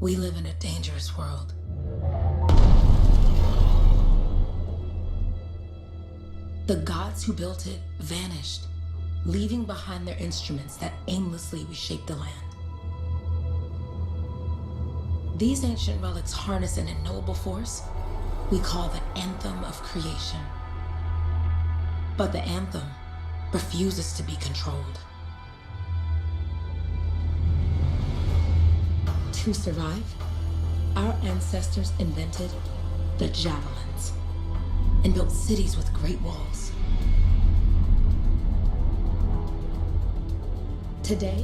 We live in a dangerous world. The gods who built it vanished, leaving behind their instruments that aimlessly reshape the land. These ancient relics harness an unknowable force we call the Anthem of Creation. But the Anthem refuses to be controlled. To survive, our ancestors invented the javelins and built cities with great walls. Today,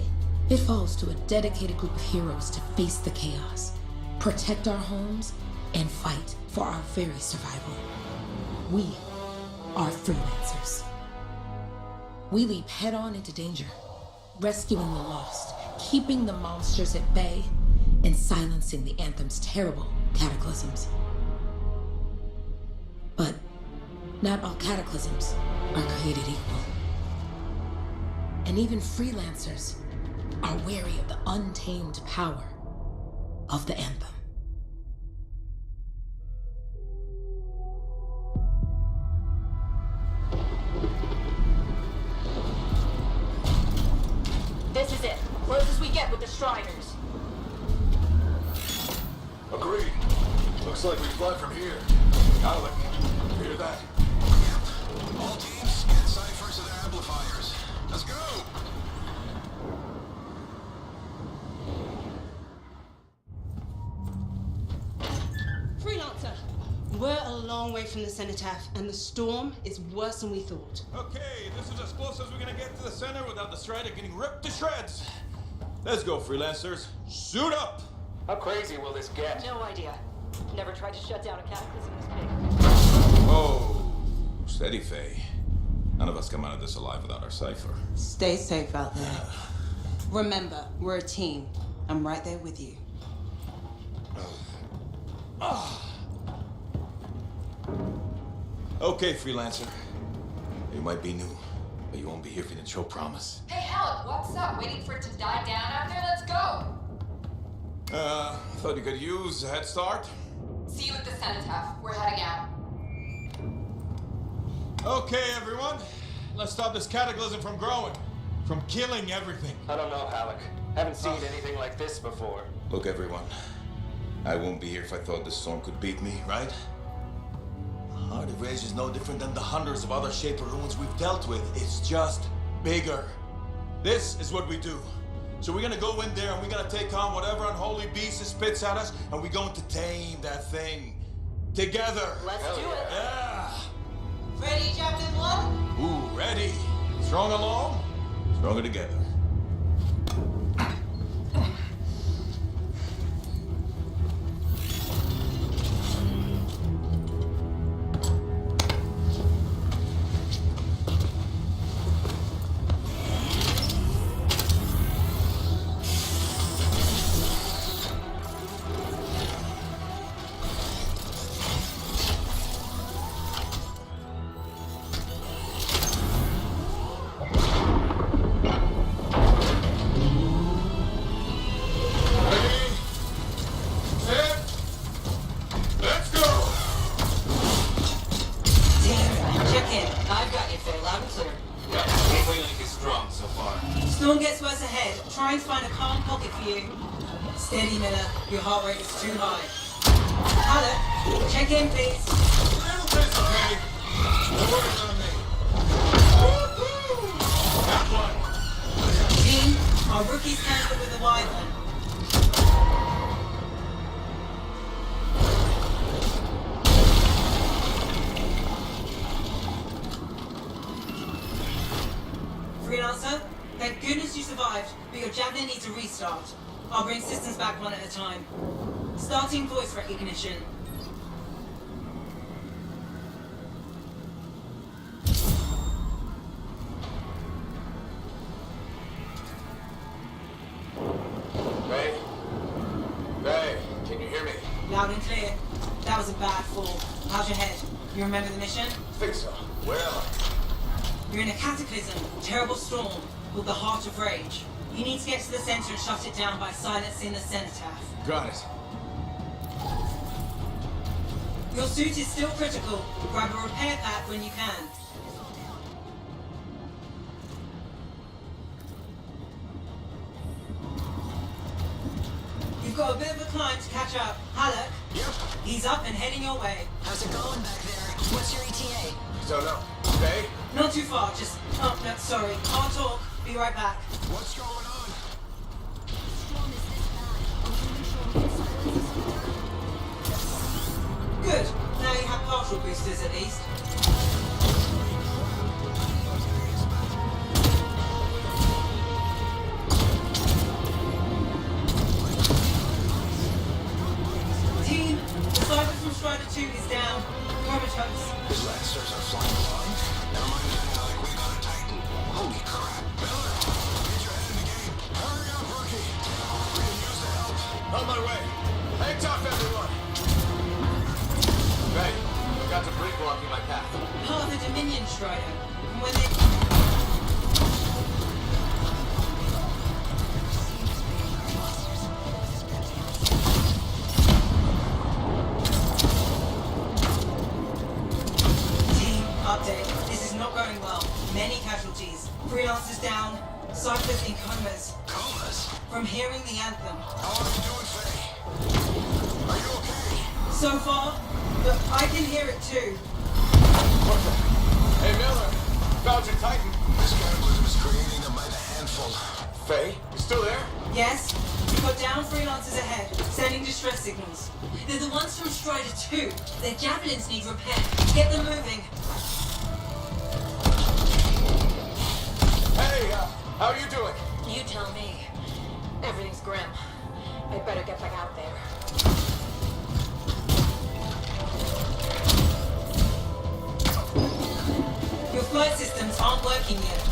it falls to a dedicated group of heroes to face the chaos, protect our homes, and fight for our very survival. We are freelancers. We leap head-on into danger, rescuing the lost, keeping the monsters at bay, and silencing the Anthem's terrible cataclysms. But not all cataclysms are created equal. And even freelancers are wary of the untamed power of the Anthem. This is it. Close as we get with the Striders. Agreed. Looks like we fly from here. Alec, hear that? All teams, get ciphers to their amplifiers. Let's go! Freelancer, we're a long way from the cenotaph, and the storm is worse than we thought. Okay, this is as close as we're gonna get to the center without the Strider getting ripped to shreds. Let's go, freelancers. Suit up! How crazy will this get? No idea. Never tried to shut down a cataclysm this big. Oh, steady, Faye. None of us come out of this alive without our cipher. Stay safe out there. Remember, we're a team. I'm right there with you. Okay, freelancer. You might be new, but you won't be here if you didn't show promise. Hey, Alec, what's up? Waiting for it to die down out there? Let's go! Thought you could use a head start. See you at the cenotaph. We're heading out. Okay, everyone. Let's stop this cataclysm from growing, from killing everything. I don't know, Alec. Haven't seen anything like this before. Look, everyone. I won't be here if I thought this storm could beat me, right? Heart of Rage is no different than the hundreds of other Shaper ruins we've dealt with. It's just bigger. This is what we do. So we're gonna go in there and we're gonna take on whatever unholy beast it spits at us, and we're going to tame that thing. Together. Let's do it. Yeah. Ready, Javelin 1? Ooh, ready. Strong alone, stronger together. Storm gets worse ahead. Try and find a calm pocket for you. Steady, Miller. Your heart rate is too high. Alec, check in, please. Little bit, okay? No worries on me. Got one. Team, our rookies handled with a wide one. Freelancer, thank goodness you survived, but your Javelin needs a restart. I'll bring systems back one at a time. Starting voice recognition. Ray? Ray, can you hear me? Loud and clear. That was a bad fall. How's your head? You remember the mission? Think so. Where am I? You're in a cataclysm, terrible storm. called the Heart of Rage. You need to get to the center and shut it down by silencing the cenotaph. Got it. Your suit is still critical. Grab a repair pack when you can. You've got a bit of a climb to catch up. Halleck? Yep. He's up and heading your way. How's it going back there? What's your ETA? Don't know. Faye? Not too far, just... Oh, no, sorry. Can't talk. Be right back. What's going on? Good. Now you have partial boosters at least. Team, the cyber from Strider 2 is down. Comatose. His Lancers are flying blind? Never mind that, Alec. We got a Titan. Holy crap. Miller, get your head in the game. Hurry up, rookie. We can use the help. On my way. Hang tough, everyone. Faye, I've got debris blocking my path. Part of the Dominion Strider. And when they... Team, update. This is not going well. Many casualties. Freelancers down. Cyphers in comas. Comas? From hearing the anthem. How are you doing, Faye? Are you okay? So far, but I can hear it too. What the? Hey, Miller. Found your Titan. This cataclysm is creating them by the handful. Faye, you still there? Yes? We've got down freelancers ahead, sending distress signals. They're the ones from Strider 2. Their javelins need repair. Get them moving. Hey, how are you doing? You tell me. Everything's grim. I better get back out there. Your flight systems aren't working yet.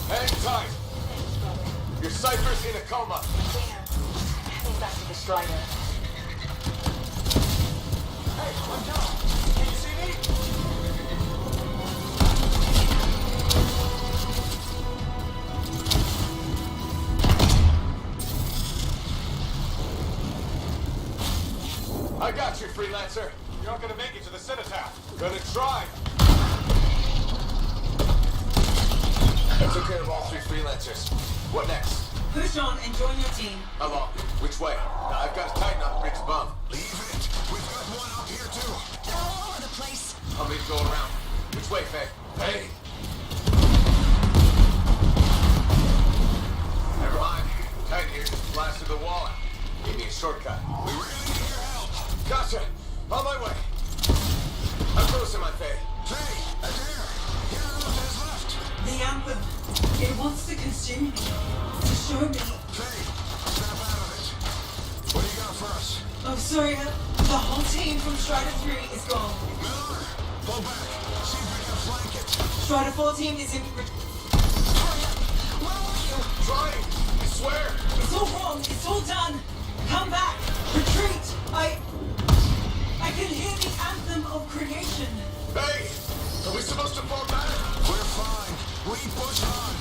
Hang tight. Your Cypher's in a coma. Damn. Heading back to the Strider. Hey, I'm down. Can you see me? I got you, Freelancer. You're not gonna make it to the cenotaph. Gonna try. I took care of all 3 Freelancers. What next? Push on and join your team. How long? Which way? I've got a Titan on the bridge above. Leave it. We've got one up here, too. They're all over the place. I'll need to go around. Which way, Faye? Hey! Never mind. Titan here just blasted the wall out. Gave me a shortcut. We really need your help. Gotcha! On my way! I'm close to my Faye. Faye, Adair. Here are the days left. The anthem. It wants to consume me. To show me. Faye, snap out of it. What do you got for us? Oh, sorry. The whole team from Strider 3 is gone. Miller, pull back. See if we can flank it. Strider 4 team is in... Hurry up. Where are you? Trying! I swear! It's all wrong. It's all done. Come back. Retreat. I can hear the anthem of creation. Hey! Are we supposed to fall back? We're fine. We push on.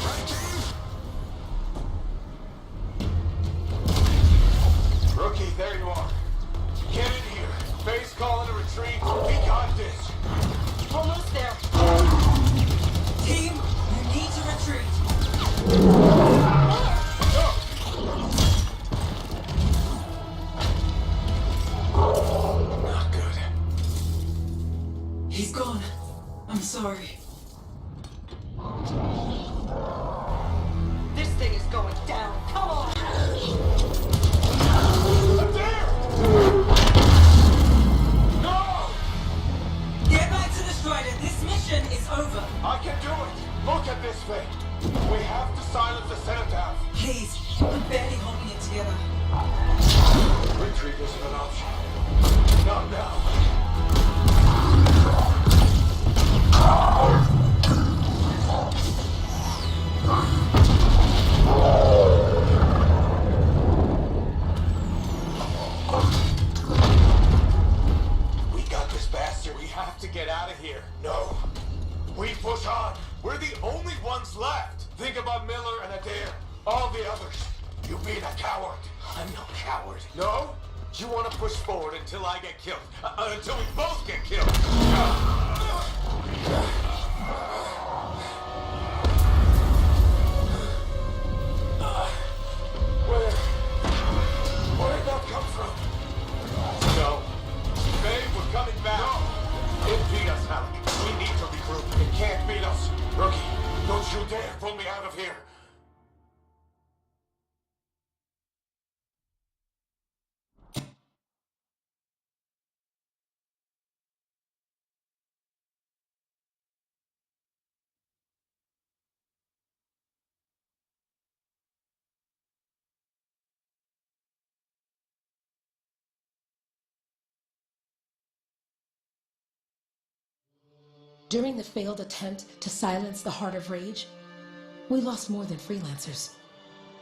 Right, team? Rookie, there you are. Get in here. Faye's calling a retreat. We got this. Almost there. Team, you need to retreat. Not good. He's gone. I'm sorry. This thing is going down. Come on. Adair! No! Get back to the Strider. This mission is over. I can do it. Look at this thing. We have to silence the cenotaph. Please. I'm barely holding it together. Retreat isn't an option. Not now. No? You want to push forward until I get killed. Until we both get killed. Where did that come from? No. Babe, we're coming back. No. It beat us, Alec. We need to regroup. It can't beat us. Rookie, don't you dare pull me out of here. During the failed attempt to silence the Heart of Rage, we lost more than freelancers,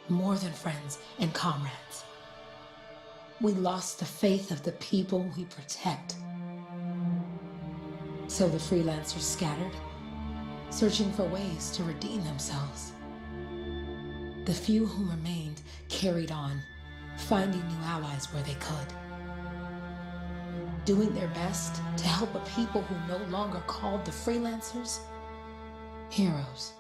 more than friends and comrades. We lost the faith of the people we protect. So the freelancers scattered, searching for ways to redeem themselves. The few who remained carried on, finding new allies where they could, doing their best to help a people who no longer called the freelancers heroes.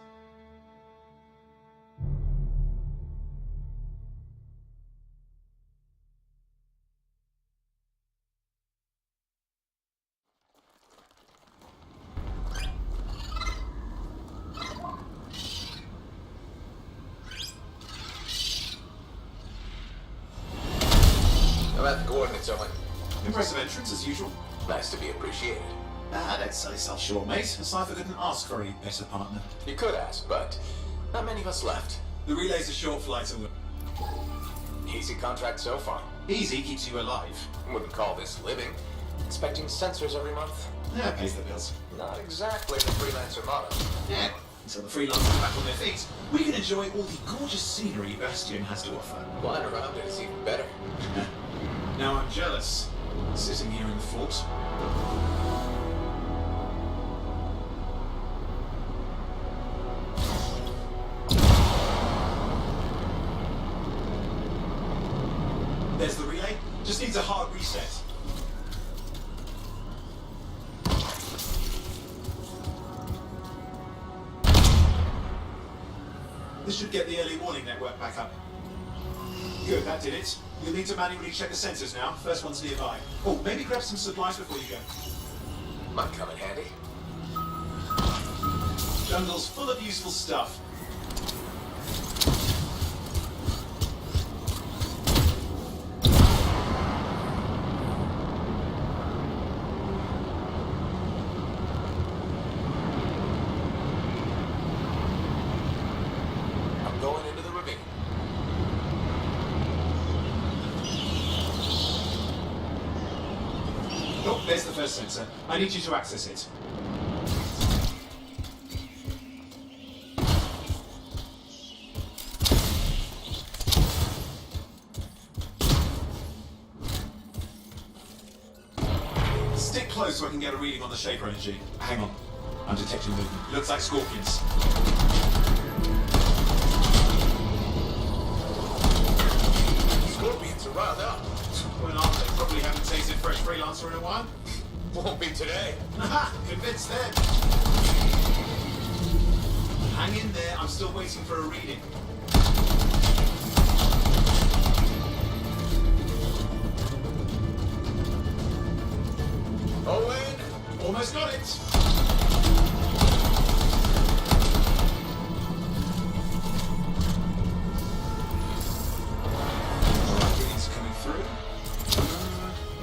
I'm at the coordinates, Owen. Impressive entrance as usual. Nice to be appreciated. I'd say so, sure, mate. A cipher couldn't ask for a better partner. You could ask, but not many of us left. The relay's a short flight away. Easy contract so far. Easy keeps you alive. Wouldn't call this living. Inspecting sensors every month? Yeah, pays the bills. Not exactly the freelancer motto. Yeah. Until the freelancers are back on their feet, we can enjoy all the gorgeous scenery Bastion has to offer. Flying around it is even better. Now I'm jealous, sitting here in the fort. There's the relay. Just needs a hard reset. This should get the early warning network back up. Good, that did it. You'll need to manually check the sensors now. First one's nearby. Oh, maybe grab some supplies before you go. Might come in handy. Jungle's full of useful stuff. I'm going into the ravine. Oh, there's the first sensor. I need you to access it. Stick close so I can get a reading on the Shaper energy. Hang on. I'm detecting movement. Looks like scorpions. Scorpions are riled up. Well, aren't they? Probably haven't tasted fresh freelancer in a while. Won't be today. Aha! Convinced then. Hang in there. I'm still waiting for a reading. Owen! Almost got it. Alright, readings coming through.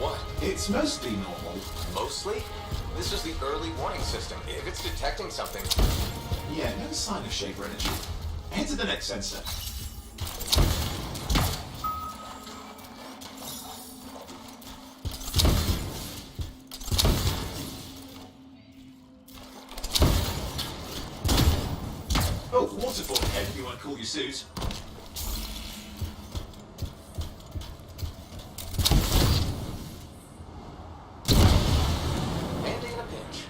What? It's mostly normal. Mostly? This is the early warning system. If it's detecting something... Yeah, no sign of Shaper energy. Head to the next sensor. Oh, waterfall head if you want to call your suit. Handy in a pinch.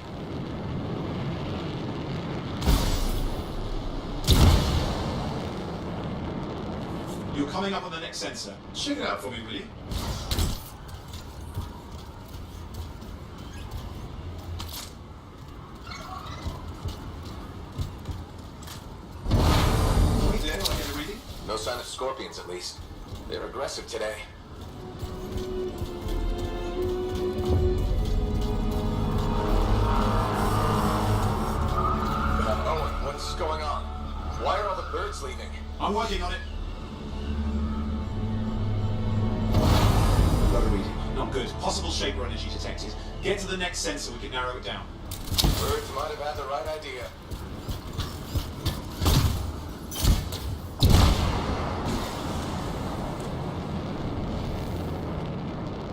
Your Coming up on the next sensor. Check it out for me, will you? Hey there, want to get a reading? No sign of scorpions, at least. They're aggressive today. Owen, what's going on? Why are all the birds leaving? I'm working on it. Got a reading. Not good. Possible shaper energy detected. Get to the next sensor, we can narrow it down. Birds might have had the right idea.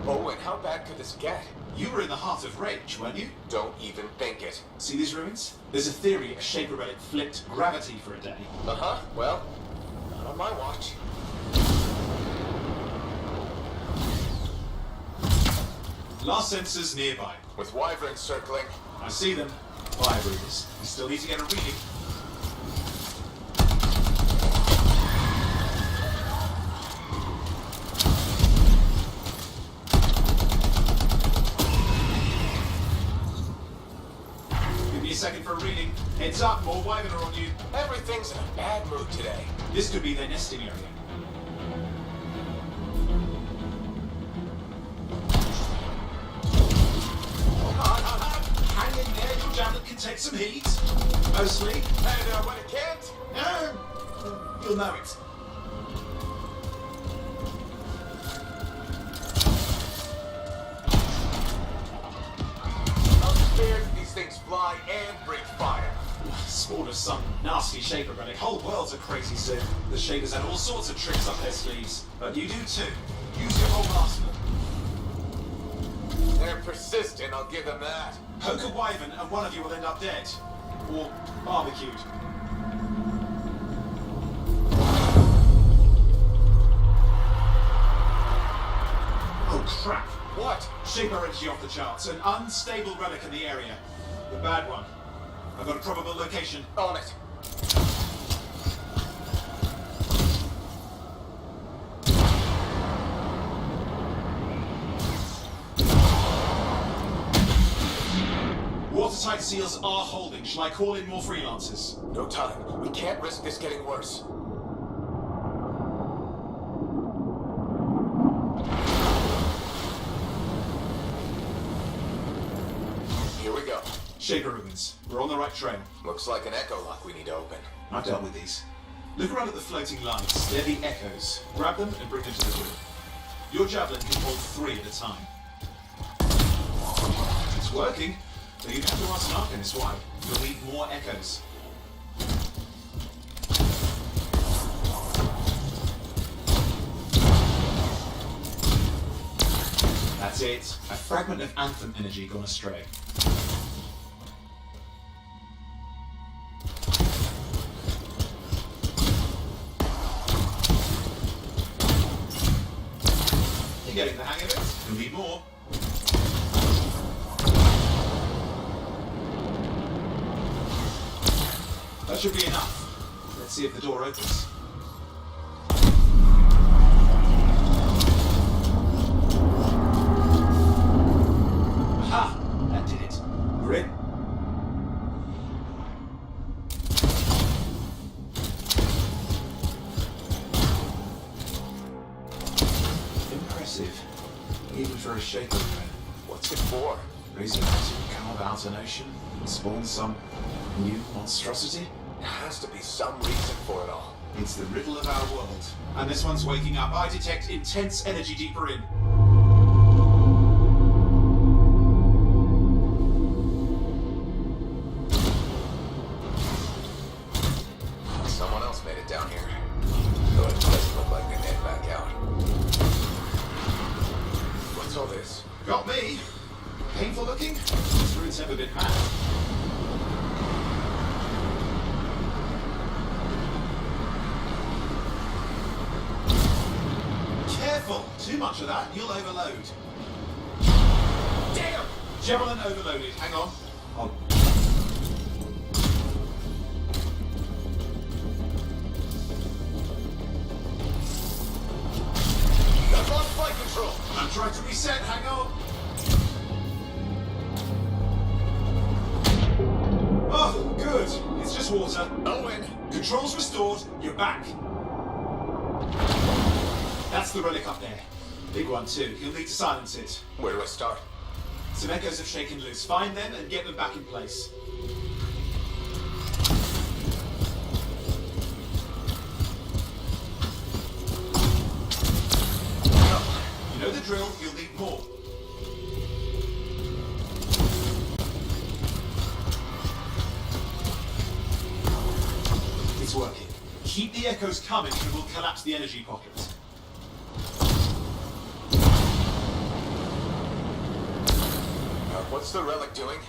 Owen, how bad could this get? You were in the heart of Rage, weren't you? Don't even think it. See these ruins? There's a theory a shaper relic flipped gravity for a day. Uh-huh. Well, not on my watch. Last sensors nearby. With wyverns circling. I see them. Fire breathers. We still need to get a reading. Give me a second for a reading. Heads up, more wyvern are on you. Everything's in a bad mood today. This could be their nesting area. Hang in there, your javelin can take some heat. Mostly. And when it can't, You'll know it. I'm scared these things fly and breathe fire. Spawn of some nasty shaper relic. Whole world's a crazy sim. The shapers had all sorts of tricks up their sleeves. But you do too. Use your whole arsenal. They're persistent, I'll give them that. Poke a wyvern and one of you will end up dead. Or barbecued. Oh crap. What? Shaper energy off the charts. An unstable relic in the area. The bad one. I've got a probable location. On it. Watertight seals are holding. Shall I call in more freelancers? No time. We can't risk this getting worse. Here we go. Shaper ruins. We're on the right trail. Looks like an echo lock we need to open. I've dealt with these. Look around at the floating lines. They're the echoes. Grab them and bring them to the door. Your javelin can hold 3 at a time. It's working, but you have to run some up in this wide. You'll need more echoes. That's it. A fragment of Anthem energy gone astray. You're getting the hang of it. You'll need more. That should be enough. Let's see if the door opens. Aha! That did it. We're in. Impressive. Even for a shaper thread. What's it for? Reason to carve out an ocean and spawn some new monstrosity? There has to be some reason for it all. It's the riddle of our world. And this one's waking up. I detect intense energy deeper in. Someone else made it down here. Though it doesn't look like they made it back out. What's all this? Got me. Painful looking? This route's never been mapped. Careful! Too much of that, you'll overload. Damn! Javelin overloaded. Hang on. Oh. Try to reset, hang on. Oh, good. It's just water. Owen! Controls restored, you're back. That's the relic up there. Big one too. You'll need to silence it. Where do I start? Some echoes have shaken loose. Find them and get them back in place. You know the drill, you'll need more. It's working. Keep the echoes coming and we'll collapse the energy pocket. What's the relic doing?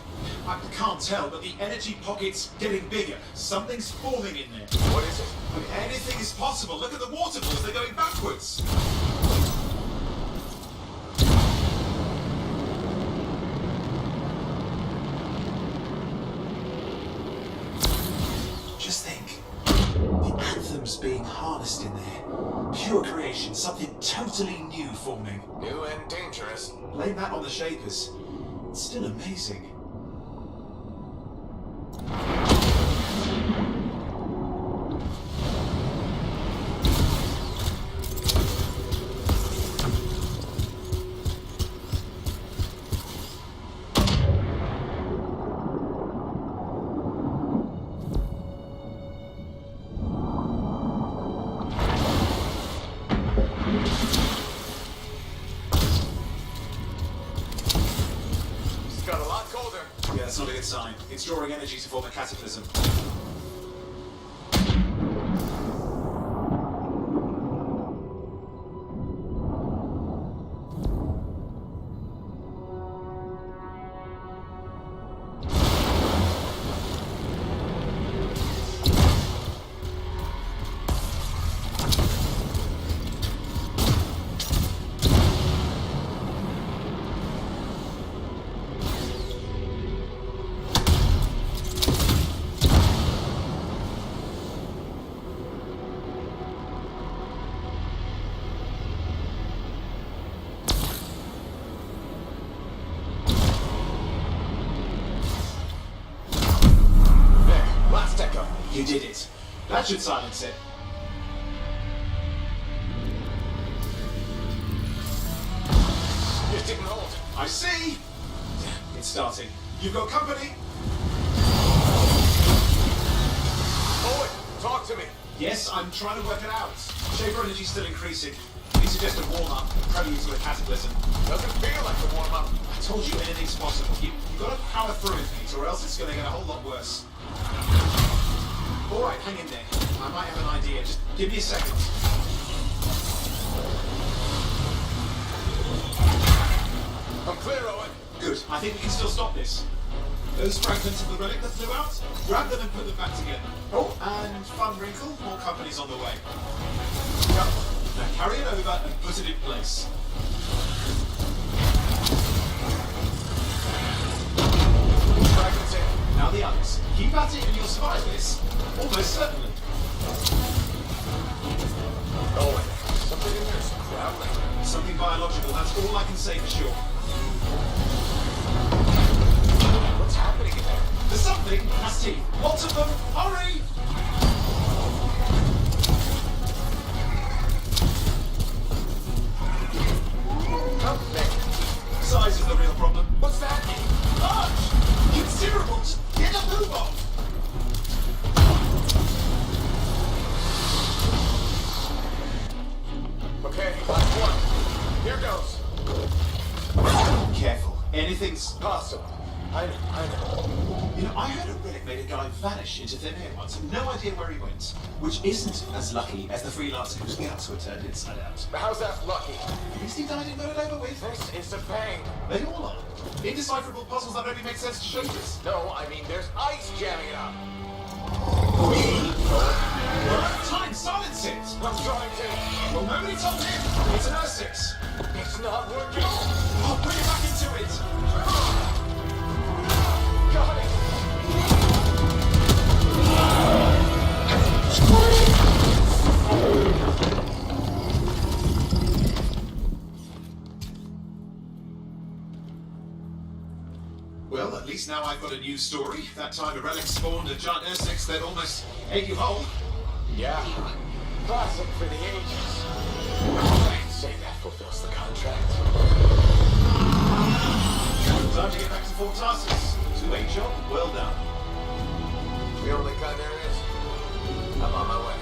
I can't tell, but the energy pocket's getting bigger. Something's forming in there. What is it? I mean, anything is possible. Look at the waterfalls, they're going backwards. Just think. The Anthem's being harnessed in there. Pure creation, something totally new forming. New and dangerous. Blame that on the Shapers. It's still amazing. Got a lot colder. Yeah, that's not a good sign. It's drawing energy to form a cataclysm. You did it. That should silence it. It didn't hold. I see. It's starting. You've got company. Owen, talk to me. Yes, I'm trying to work it out. Shaper energy's still increasing. You suggest a warm-up, prelude to a cataclysm. Doesn't feel like a warm-up. I told you anything's possible. You've got to power through it, Pete, or else it's going to get a whole lot worse. All right, hang in there. I might have an idea. Just give me a second. I'm clear, Owen. Good. I think we can still stop this. Those fragments of the relic that flew out, grab them and put them back together. Oh, and fun wrinkle, more companies on the way. Now carry it over and put it in place. Fragments in. Now the others. Keep at it and you'll survive this. Almost certainly. Owen, something in there's crabbling. Something biological, that's all I can say for sure. What's happening in there? There's something has teeth. Lots of them. Hurry! Something. Size is the real problem. What's that? Large! Considerable! Just get a move on! Okay, last one. Here goes. Careful. Anything's Possible. I know. You know, I heard a relic made a guy vanish into thin air once. No idea where he went. Which isn't as lucky as the freelancer whose guts were turned inside out. How's that lucky? At least he died and got it over with. This is a pain. They all are. Indecipherable puzzles that only make sense to Shapers. No, I mean there's ice jamming it up. We're out of time. Silence it. I'm trying to. Well, nobody told him. It's an R6. It's not working. I'll bring it back into it. Got it. Well, at least now I've got a new story. That time a relic spawned a giant Ursex that almost ate you whole. Yeah. Classic for the ages. I can say that fulfills the contract. Time to get back to Fort Tarsus. 2-8 job, well done. The only kind there is. I'm on my way.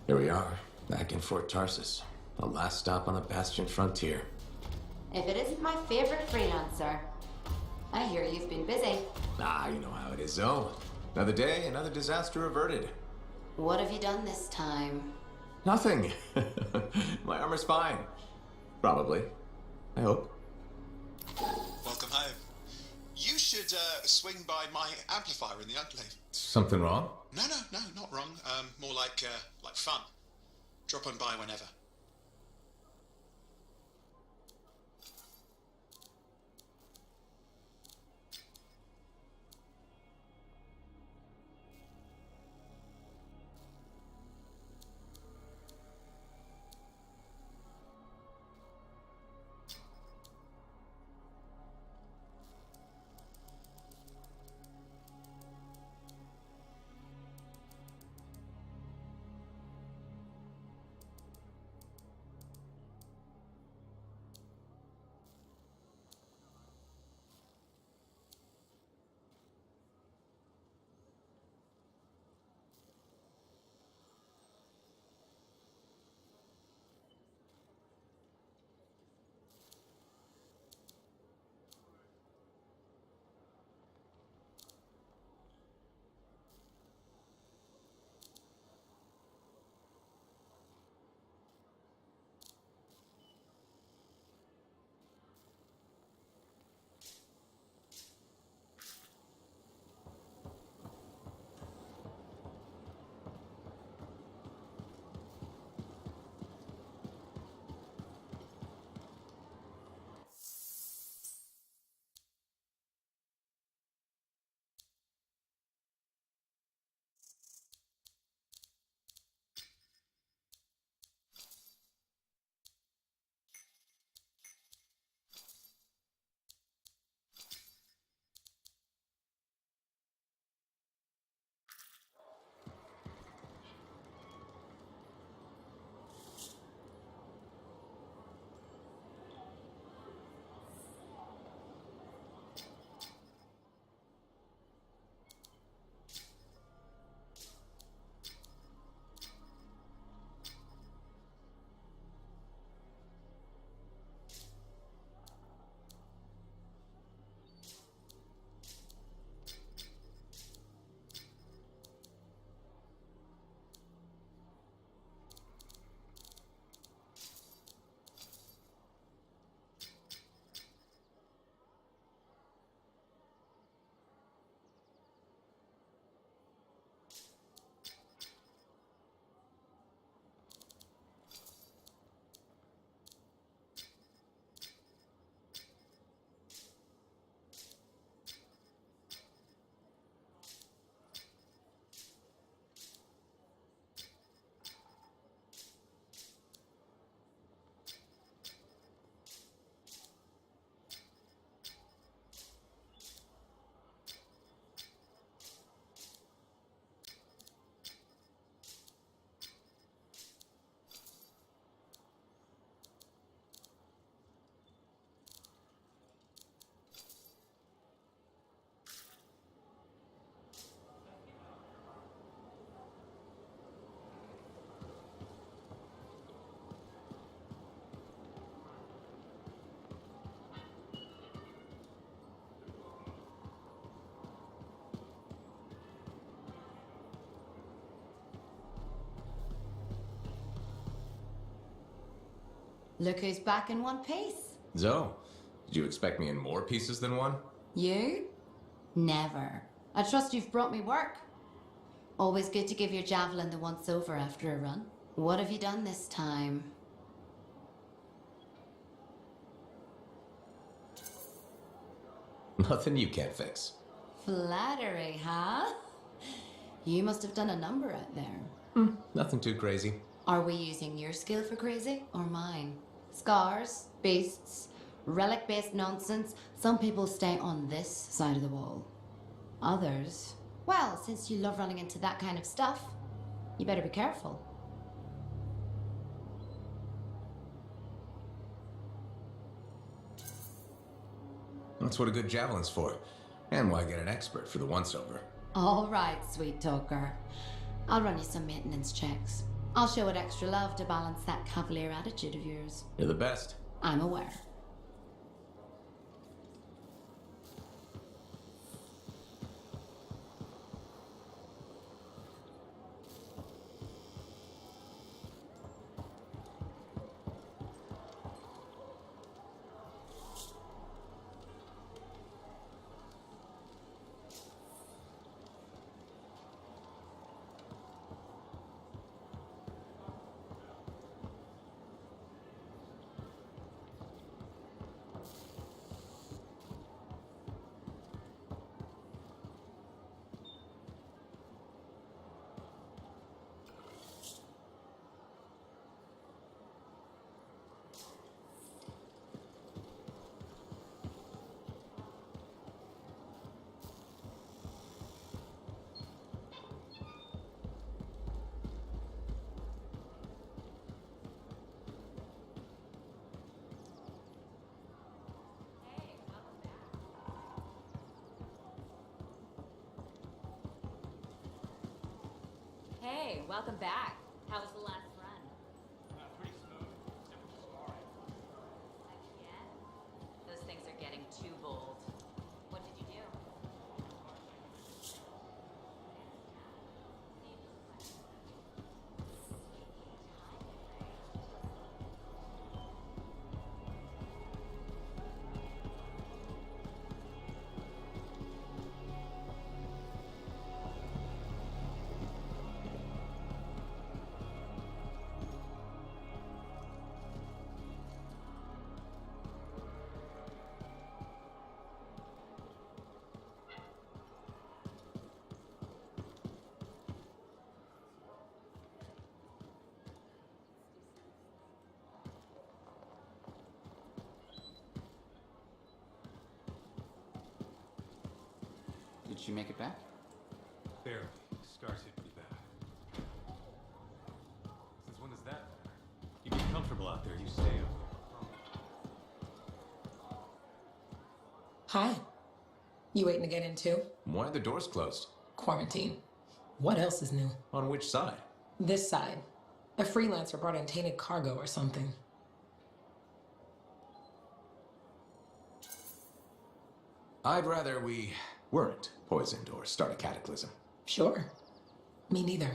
Here we are, back in Fort Tarsus. The last stop on the Bastion frontier. If it isn't my favorite freelancer. I hear you've been busy. Ah, you know how it is, Zoe. Another day, another disaster averted. What have you done this time? Nothing. My armor's fine. Probably. I hope. Welcome home. You should swing by my amplifier in the Enclave. Something wrong? No, not wrong. More like fun. Drop on by whenever. Look who's back in one piece. Zoe, did you expect me in more pieces than one? You? Never. I trust you've brought me work. Always good to give your javelin the once over after a run. What have you done this time? Nothing you can't fix. Flattery, huh? You must have done a number out there. Nothing too crazy. Are we using your skill for crazy or mine? Scars, beasts, relic-based nonsense. Some people stay on this side of the wall. Others, well, since you love running into that kind of stuff, you better be careful. That's what a good javelin's for. And why get an expert for the once-over? All right, sweet talker. I'll run you some maintenance checks. I'll show it extra love to balance that cavalier attitude of yours. You're the best. I'm aware. Hey, welcome back. How was the last run? Pretty smooth, except for sparring. Again? Those things are getting too bold. What did you do? Did she make it back? Barely. Scars hit pretty bad. Since when does that matter? You get comfortable out there, you stay up there. Hi. You waiting to get in too? Why are the doors closed? Quarantine. What else is new? On which side? This side. A freelancer brought in tainted cargo or something. I'd rather we weren't poisoned or start a cataclysm. Sure. Me neither.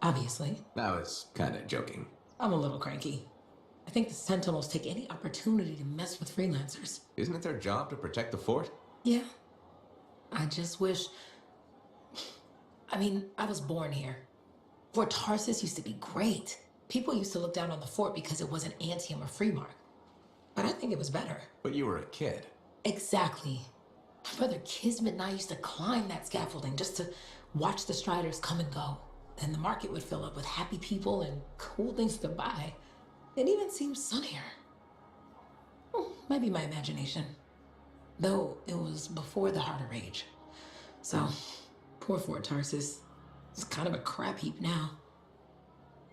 Obviously. I was kind of joking. I'm a little cranky. I think the Sentinels take any opportunity to mess with freelancers. Isn't it their job to protect the fort? Yeah. I just wish... I mean, I was born here. Fort Tarsus used to be great. People used to look down on the fort because it wasn't Anthem or Freemark. But I think it was better. But you were a kid. Exactly. My brother Kismet and I used to climb that scaffolding just to watch the Striders come and go. And the market would fill up with happy people and cool things to buy. It even seemed sunnier. Maybe my imagination. Though it was before the Heart of Rage. So, poor Fort Tarsus. It's kind of a crap heap now.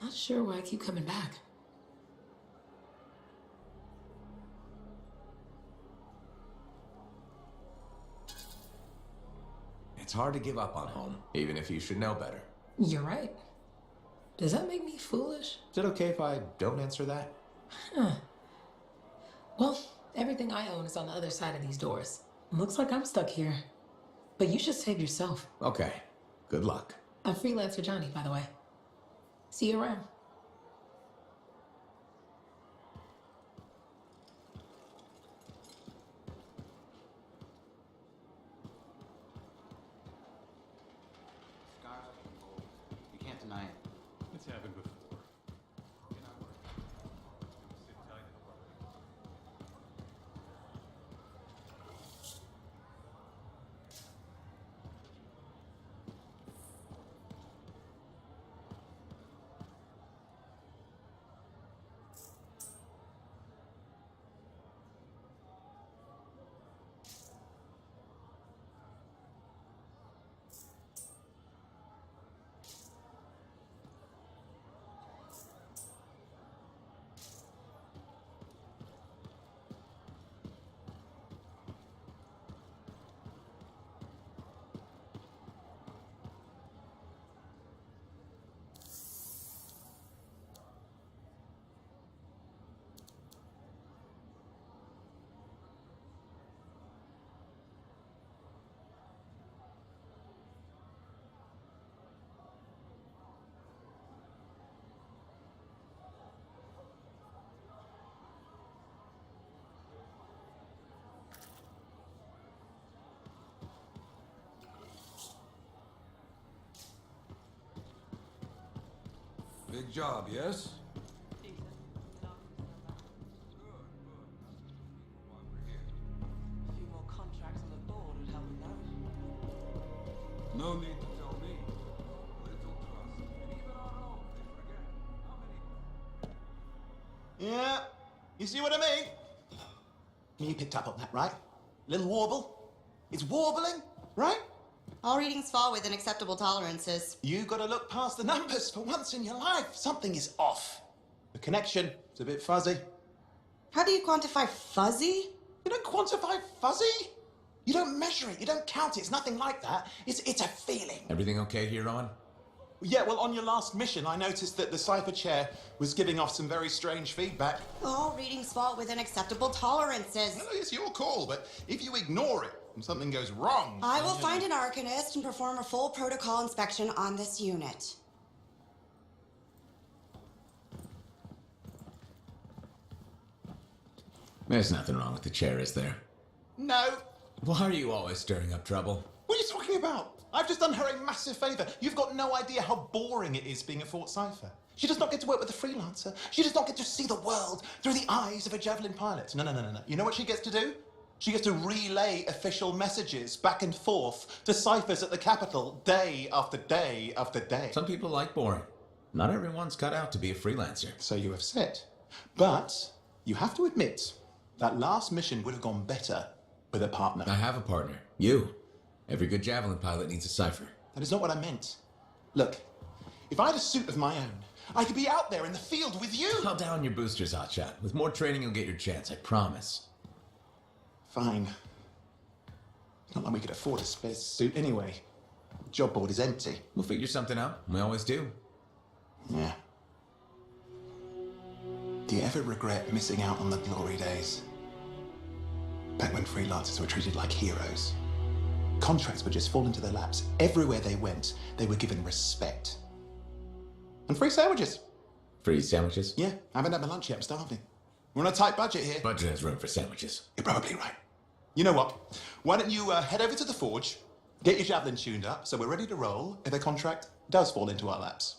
Not sure why I keep coming back. It's hard to give up on home, even if you should know better. You're right. Does that make me foolish? Is it okay if I don't answer that? Huh. Well, everything I own is on the other side of these doors. Looks like I'm stuck here. But you should save yourself. Okay. Good luck. I'm Freelancer Johnny, by the way. See you around. Big job, yes? A few more contracts on the board would help with that. No need to tell me. Little trust. And even our own, they forget. How many... Yeah, you see what I mean? You picked up on that, right? Little warble. It's warbling, right? All readings fall within acceptable tolerances. You gotta look past the numbers for once in your life. Something is off. The connection is a bit fuzzy. How do you quantify fuzzy? You don't quantify fuzzy. You don't measure it. You don't count it. It's nothing like that. It's a feeling. Everything okay here, Owen? Yeah, well, on your last mission, I noticed that the cipher chair was giving off some very strange feedback. All readings fall within acceptable tolerances. No, it's your call, but if you ignore it and something goes wrong... I will find an arcanist and perform a full protocol inspection on this unit. There's nothing wrong with the chair, is there? No. Why are you always stirring up trouble? What are you talking about? I've just done her a massive favour. You've got no idea how boring it is being a Fort Cipher. She does not get to work with a freelancer. She does not get to see the world through the eyes of a Javelin pilot. No. You know what she gets to do? She gets to relay official messages back and forth to ciphers at the capital day after day after day. Some people like boring. Not everyone's cut out to be a freelancer. So you have said. But you have to admit, that last mission would have gone better with a partner. I have a partner. You. Every good Javelin pilot needs a cipher. That is not what I meant. Look, if I had a suit of my own, I could be out there in the field with you. Calm down your boosters, Hotshot. With more training, you'll get your chance, I promise. Fine. It's not like we could afford a spare suit anyway. The job board is empty. We'll figure something out. We always do. Yeah. Do you ever regret missing out on the glory days? Back when freelancers were treated like heroes. Contracts would just fall into their laps. Everywhere they went, they were given respect. And free sandwiches. Free sandwiches? Yeah, I haven't had my lunch yet. I'm starving. We're on a tight budget here. Budget has room for sandwiches. You're probably right. You know what? Why don't you head over to the forge, get your Javelin tuned up, so we're ready to roll if a contract does fall into our laps.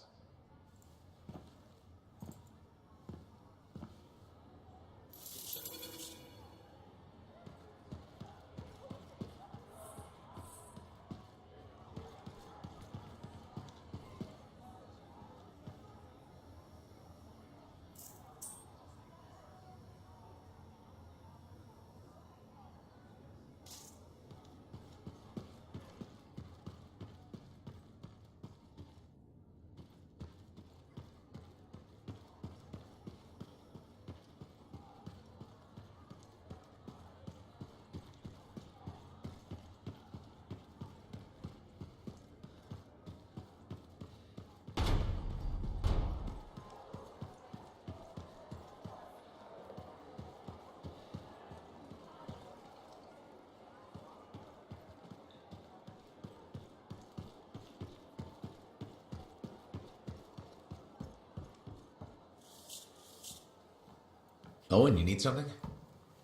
Owen, you need something? What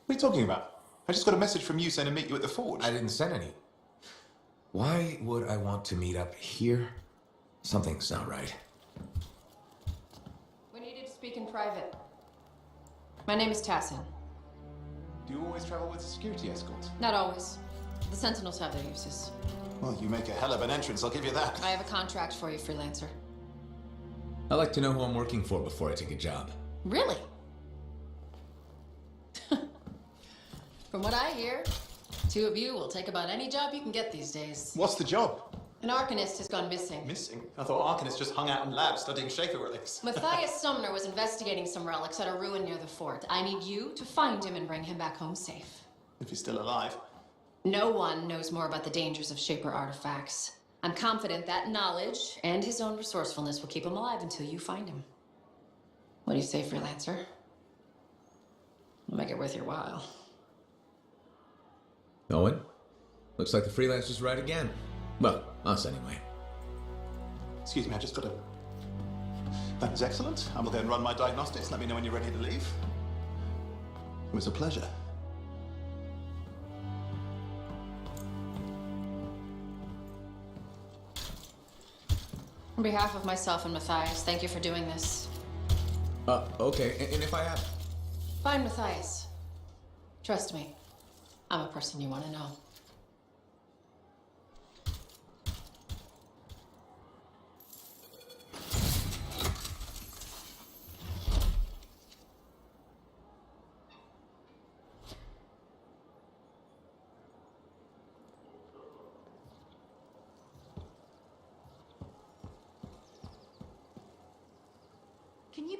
are you talking about? I just got a message from you saying to meet you at the forge. I didn't send any. Why would I want to meet up here? Something's not right. We needed to speak in private. My name is Tassin. Do you always travel with a security escort? Not always. The Sentinels have their uses. Well, you make a hell of an entrance, I'll give you that. I have a contract for you, freelancer. I like to know who I'm working for before I take a job. Really? From what I hear, two of you will take about any job you can get these days. What's the job? An Arcanist has gone missing. Missing? I thought Arcanists just hung out in labs studying Shaper relics. Matthias Sumner was investigating some relics at a ruin near the fort. I need you to find him and bring him back home safe. If he's still alive. No one knows more about the dangers of Shaper artifacts. I'm confident that knowledge and his own resourcefulness will keep him alive until you find him. What do you say, freelancer? I'll make it worth your while. Owen? Looks like the freelancer's right again. Well, us anyway. Excuse me, I just got a... That is excellent. I will go and run my diagnostics. Let me know when you're ready to leave. It was a pleasure. On behalf of myself and Matthias, thank you for doing this. Okay, and if I have... Fine, Matthias. Trust me, I'm a person you want to know. Can you...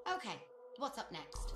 Okay, what's up next?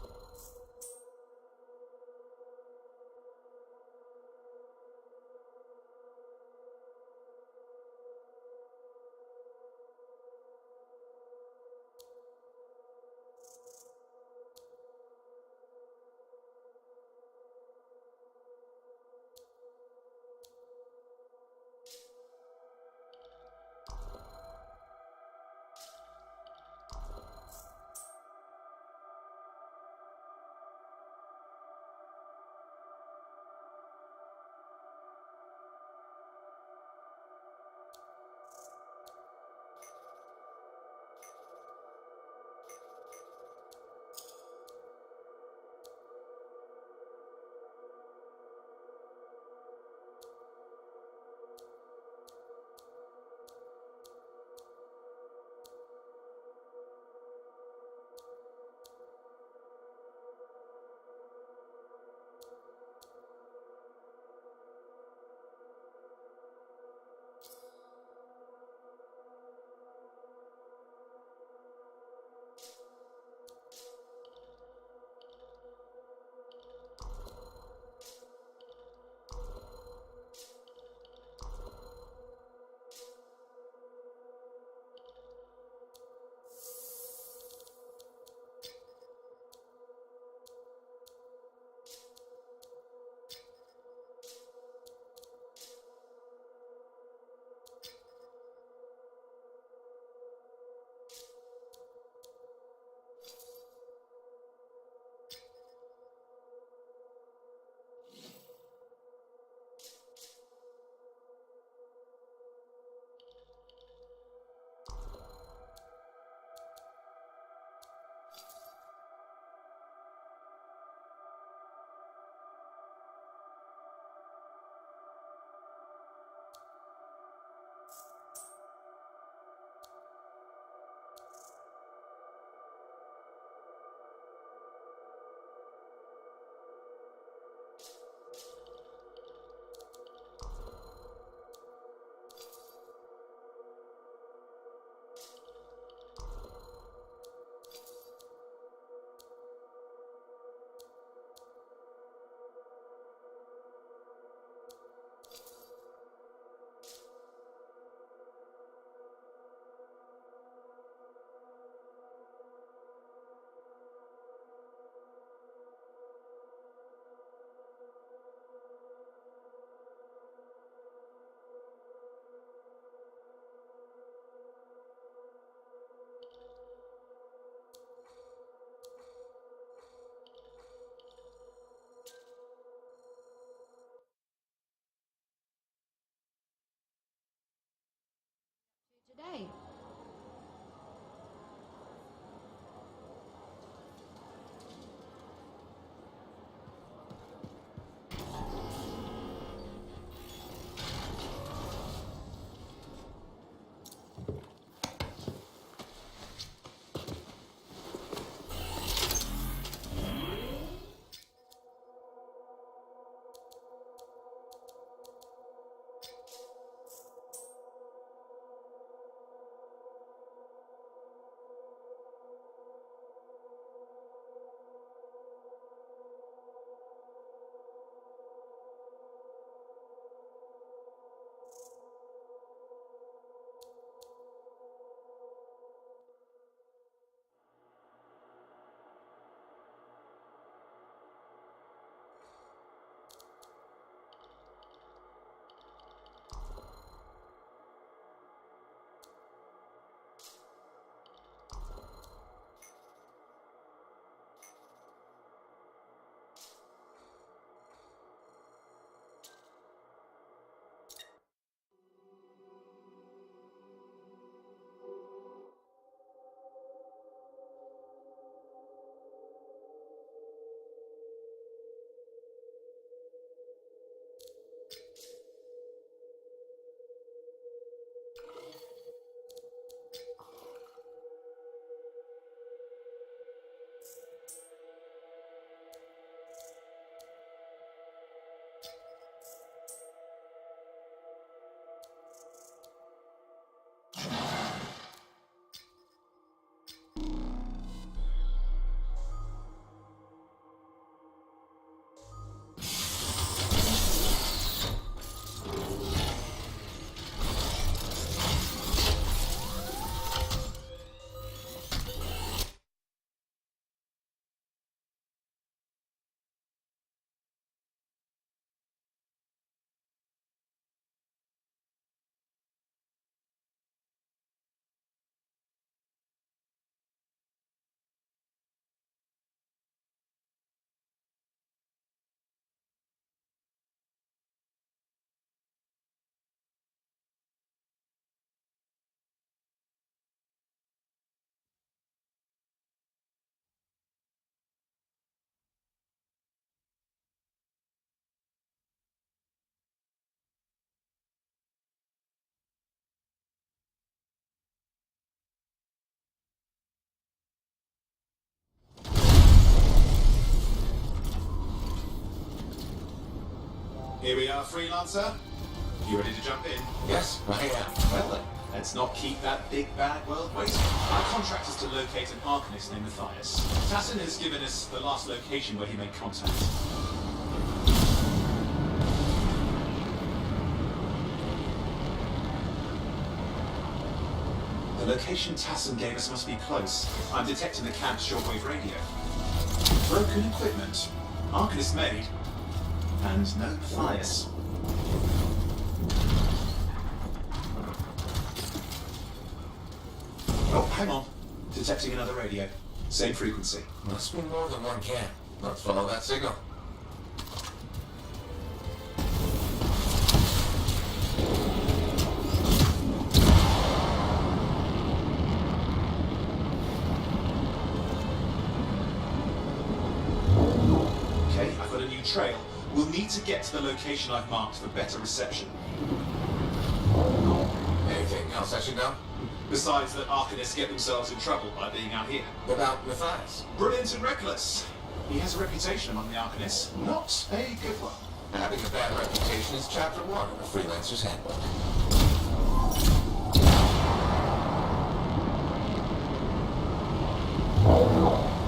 Here we are, Freelancer. You ready to jump in? Yes, I am. Well then, let's not keep that big bad world waiting. Our contract is to locate an Arcanist named Matthias. Tassin has given us the last location where he made contact. The location Tassin gave us must be close. I'm detecting the camp's shortwave radio. Broken equipment. Arcanist made. And no Matthias. Oh, hang on. Detecting another radio. Same frequency. Must be more than one camp. Let's follow that signal. Okay, I've got a new trail. We'll need to get to the location I've marked for better reception. Anything else I should know? Besides that Arcanists get themselves in trouble by being out here. What about Matthias? Brilliant and reckless. He has a reputation among the Arcanists. Not a good one. Having a bad reputation is chapter 1 of the Freelancer's Handbook.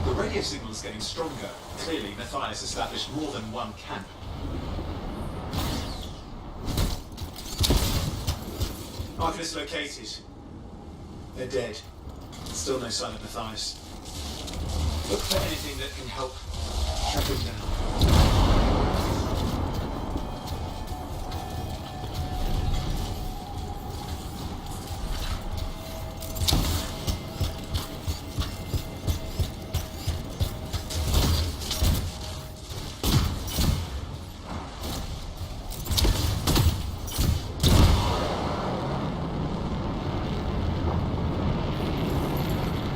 The radio signal is getting stronger. Clearly, Matthias established more than one camp. Arcanists located. They're dead. Still no sign of Matthias. Look for anything that can help track him down.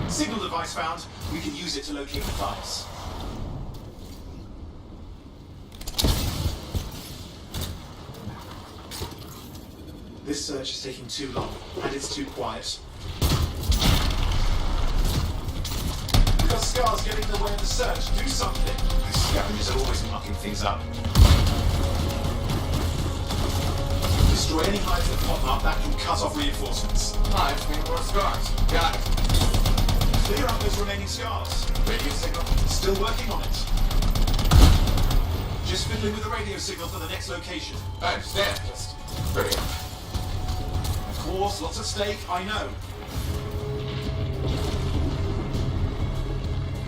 Signal device found. We can use it to locate Matthias. This search is taking too long, and it's too quiet. We've got scars getting in the way of the search. Do something. These scavengers are always mucking things up. Destroy any hives that pop up. That can cut off reinforcements. Hives mean more scars. Got it. Clear up those remaining scars. Radio signal? Still working on it. Just fiddling with the radio signal for the next location. I understand. Just bring it up. Of course, lots at stake, I know.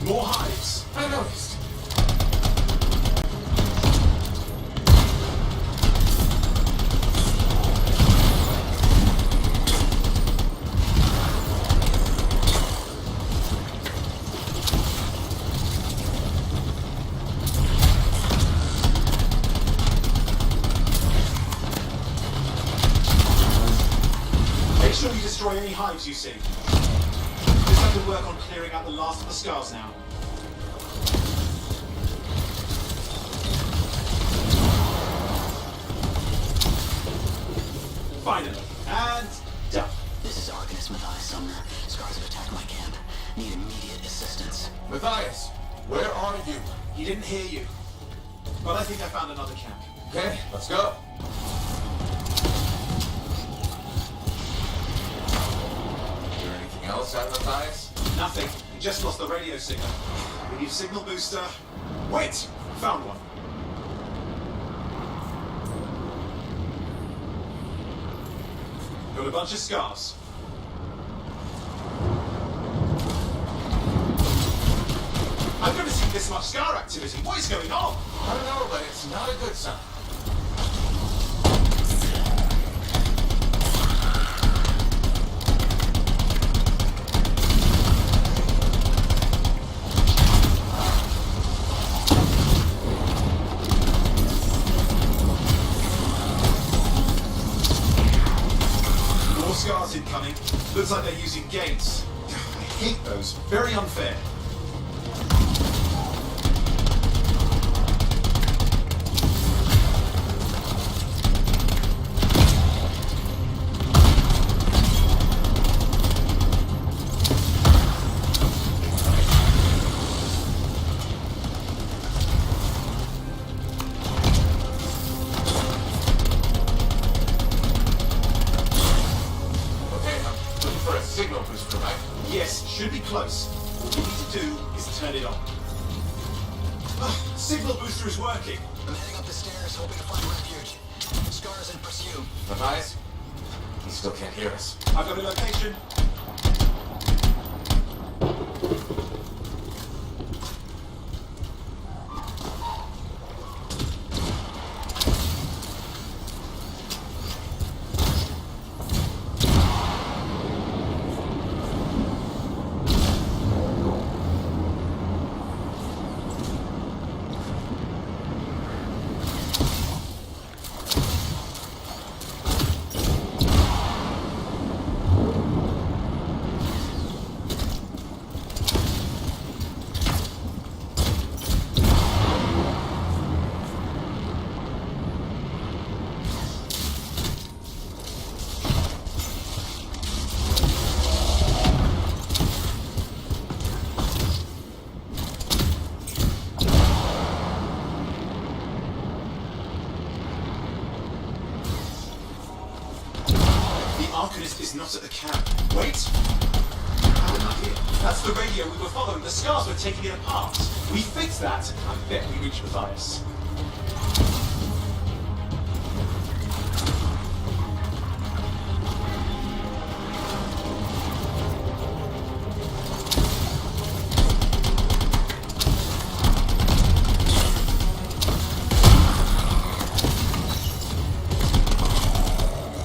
More hives. I noticed. Make sure you destroy any hives you see. Just have to work on clearing out the last of the scars now. Finally. And done. This is Arcanist Matthias Sumner. Scars have attacked my camp. Need immediate assistance. Matthias, where are you? He didn't hear you. But I think I found another camp. Okay, let's go. Is there anything else out of Matthias? Nothing. He just lost the radio signal. We need a signal booster. Wait! Found one. Got a bunch of scars. I've never seen this much scar activity. What is going on? I don't know, but it's not a good sign. More scars incoming. Looks like they're using gates. I hate those. Very unfair. Signal booster is working. I'm heading up the stairs, hoping to find refuge. Scars in pursuit. Matthias? He still can't hear us. I've got a location. Arcanist is not at the camp. Wait! How did I hear? That's the radio we were following. The scars were taking it apart. We fixed that. I bet we reached Matthias.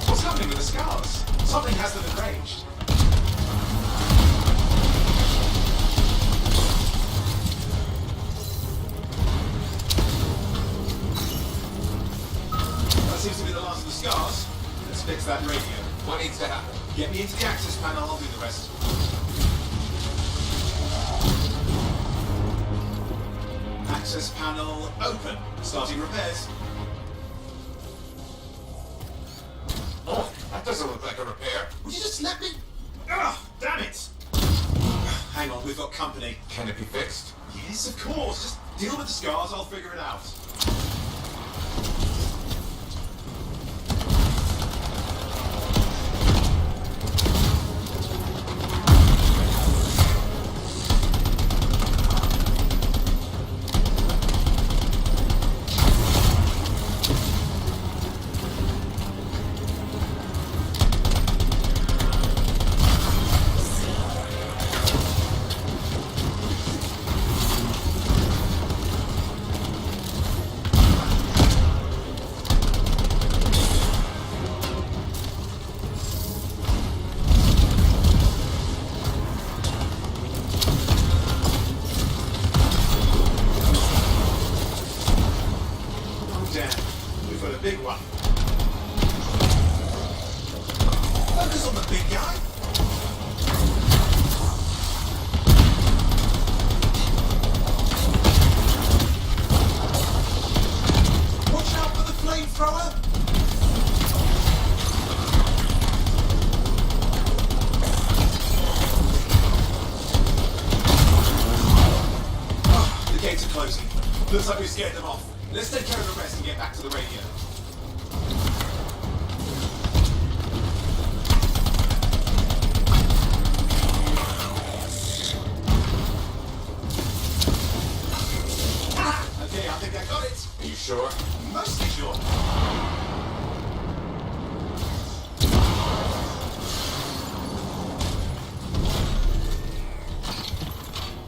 What's happening with the scars? Something has them enraged. That seems to be the last of the scars. Let's fix that radio. What needs to happen? Get me into the access panel, I'll do the rest. Access panel open. Starting repairs. Oh, that doesn't look like a repair. Would you just let me? Ugh, damn it! Hang on, we've got company. Can it be fixed? Yes, of course. Just deal with the scars, I'll figure it out. Big one. Focus on the big guy. Watch out for the flamethrower. Oh, the gates are closing. Looks like we scared them off. Let's take care of the rest and get back to the radio. Okay, I think I got it. Are you sure? Mostly sure.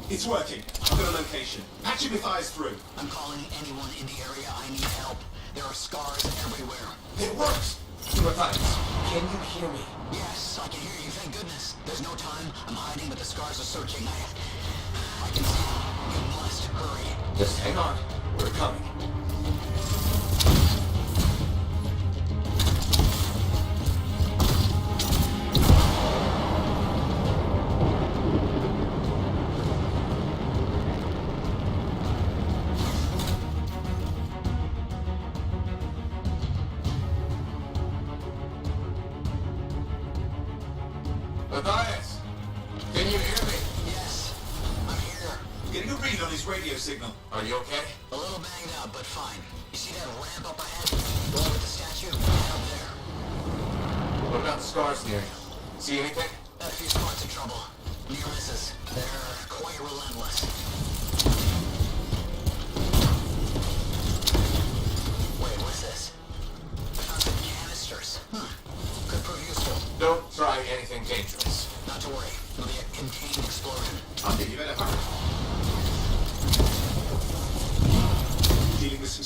It's working. I've got a location. Patching Matthias through. I'm calling anyone in the area. I need help. There are scars everywhere. It works. Matthias, can you hear me? Yes, I can hear you. Thank goodness. There's no time. I'm hiding, but the scars are searching. I can see them. You must hurry. Just hang on. We're coming. Matthias, can you hear me? Yes, I'm here. I'm getting a read on his radio signal. Are you okay? A little banged up, but fine. You see that ramp up ahead? The one with the statue? Head up there. What about the scars near you? See anything? Got a few spots of trouble. Near misses. They're quite relentless.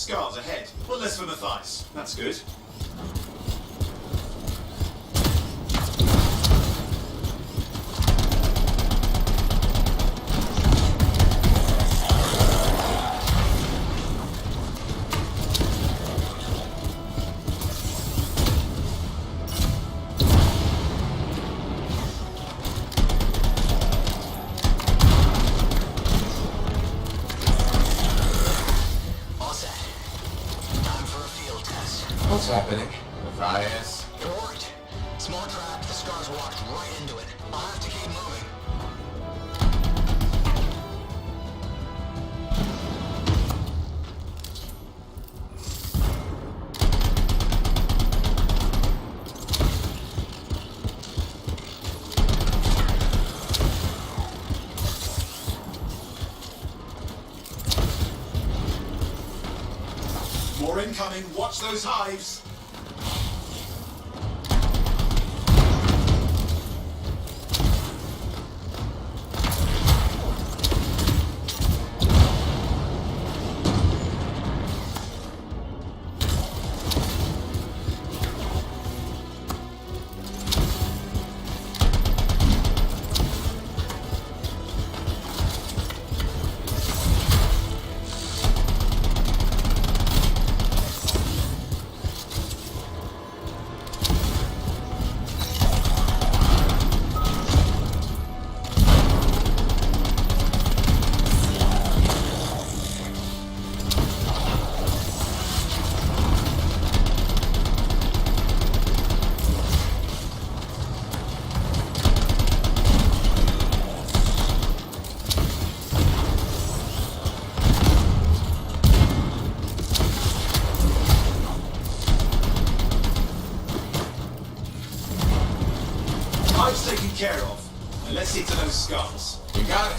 scars ahead, but less for Matthias. That's good. What's happening? Matthias? You're worried. Small trap, the scars walked right into it. I'll have to keep moving. More incoming. Watch those hives. Hive's taken care of. And let's see to those scars. You got it.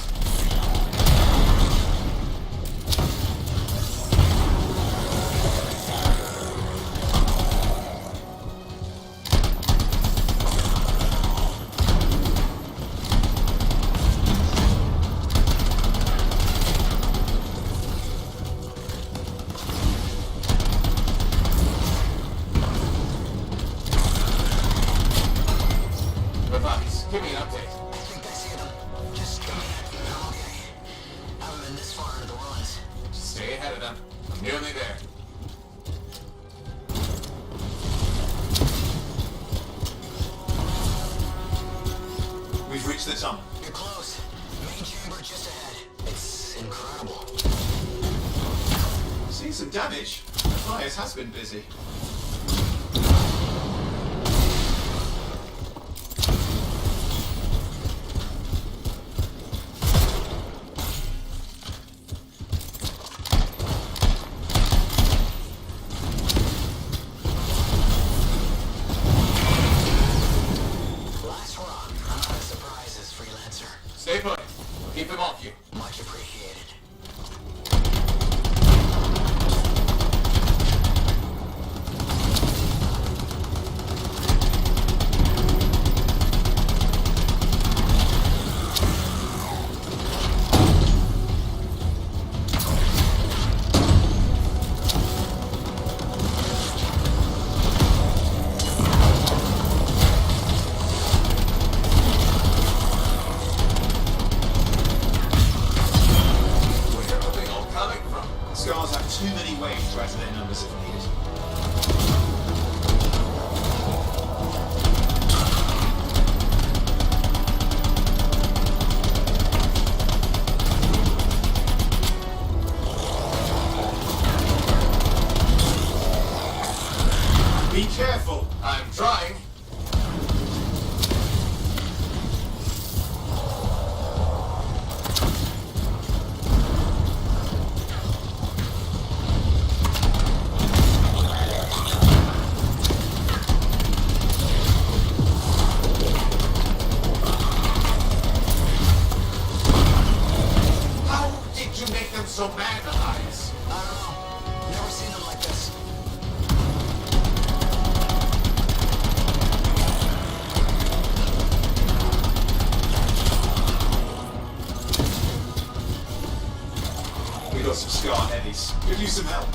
Matthias, give me an update. I think I see them. Just come in. I'm okay. Haven't been this far into the ruins. Just stay ahead of them. I'm nearly there. We've reached the tunnel. You're close. Main chamber just ahead. It's incredible. Seeing some damage. Matthias has been busy. Last rock. I'm out of surprises, freelancer. Stay put. Keep them off you. Much appreciated. Where are they all coming from? Scars have too many ways to add to their numbers if needed. Be careful. I'm trying. How did you make them so mad, Matthias? I don't know. Never seen them like this. We got some scar heavies. Could use some help.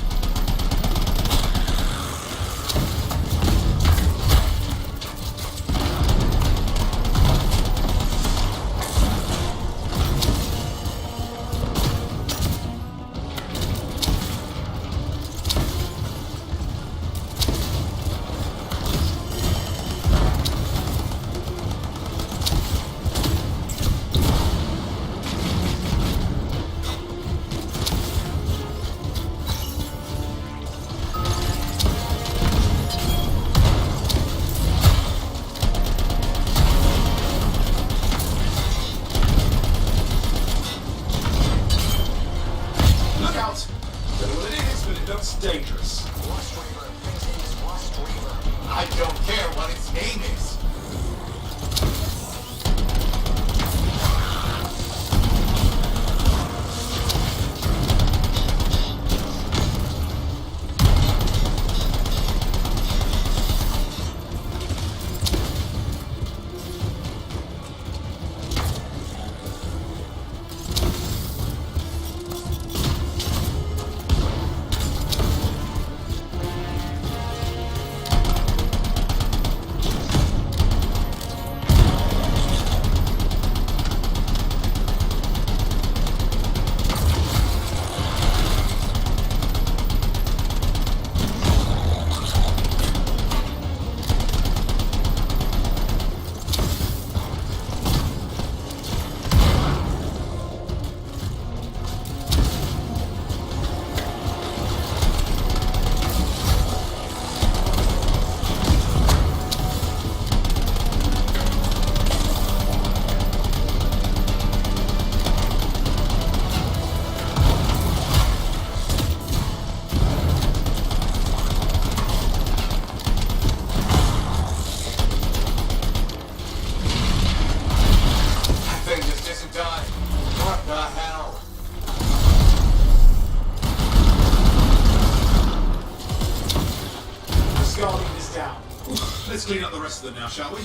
out. Don't know what it is, but it looks dangerous. Rust Reaver. Thing's name is Rust Reaver. I don't care what its name is. What the hell? The Scarlet is down. Let's clean up the rest of them now, shall we?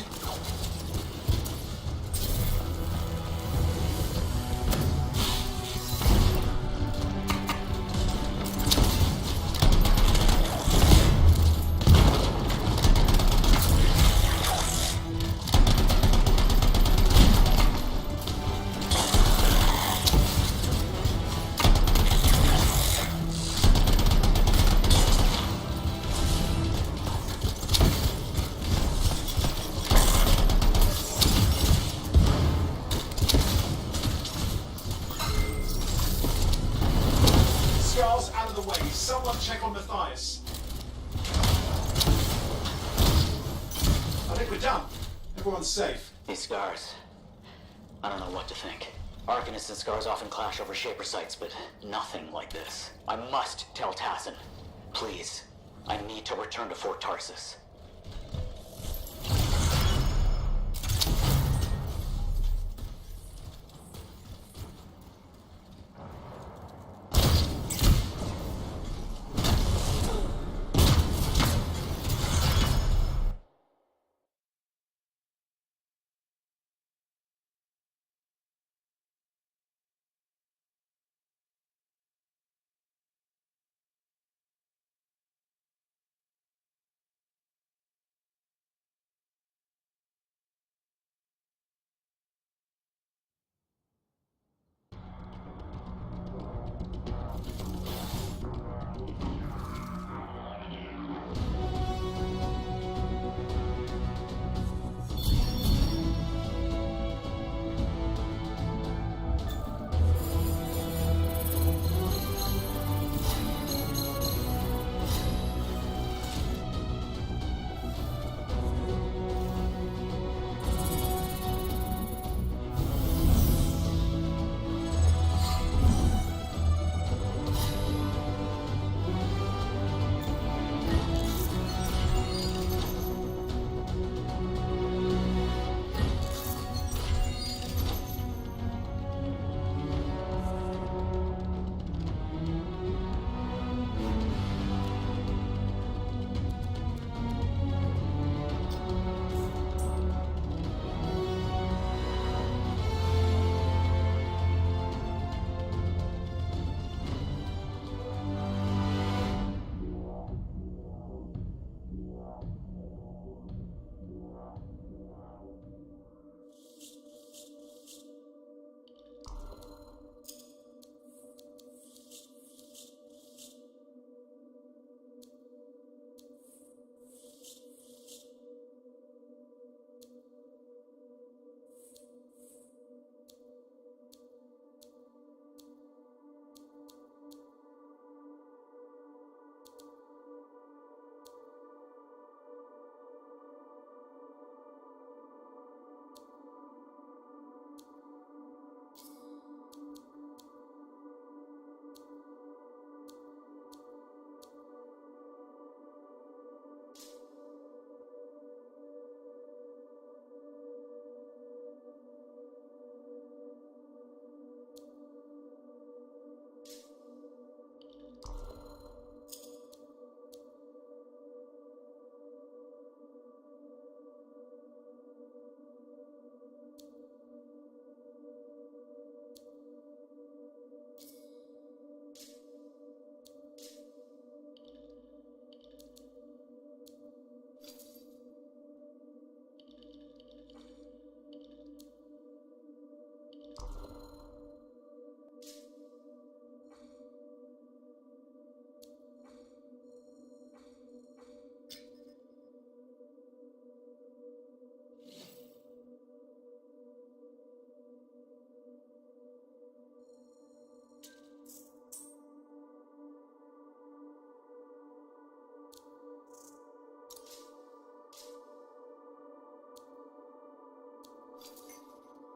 Scar's out of the way. Someone check on Matthias. I think we're done. Everyone's safe. These Scars. I don't know what to think. Arcanists and Scars often clash over Shaper sites, but nothing like this. I must tell Tassin. Please. I need to return to Fort Tarsus.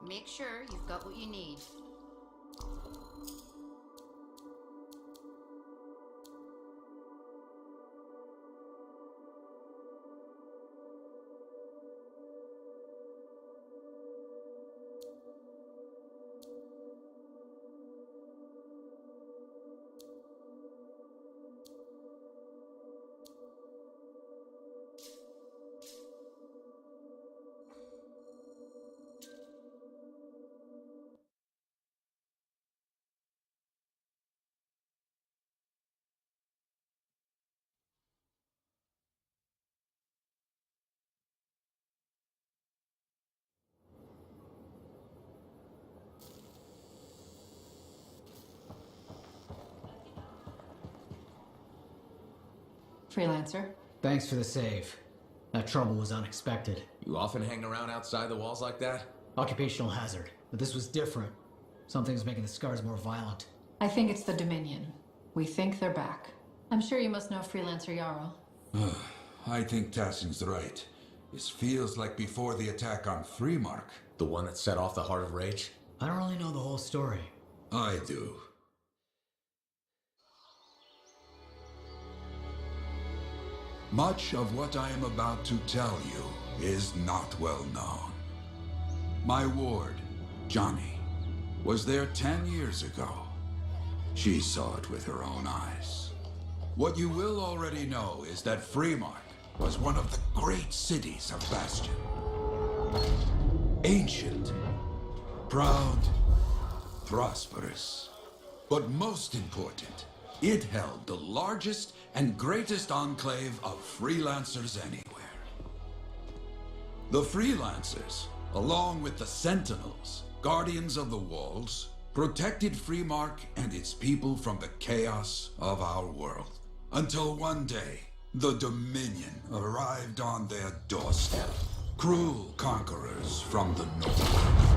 Make sure you've got what you need. Freelancer. Thanks for the save. That trouble was unexpected. You often hang around outside the walls like that? Occupational hazard. But this was different. Something's making the scars more violent. I think it's the Dominion. We think they're back. I'm sure you must know Freelancer Yarrow. I think Tassin's right. This feels like before the attack on Freemark. The one that set off the Heart of Rage? I don't really know the whole story. I do. Much of what I am about to tell you is not well known. My ward, Johnny, was there 10 years ago. She saw it with her own eyes. What you will already know is that Freemark was one of the great cities of Bastion. Ancient, proud, prosperous. But most important, it held the largest and greatest enclave of freelancers anywhere. The freelancers, along with the Sentinels, guardians of the walls, protected Freemark and its people from the chaos of our world. Until one day, the Dominion arrived on their doorstep. Cruel conquerors from the north.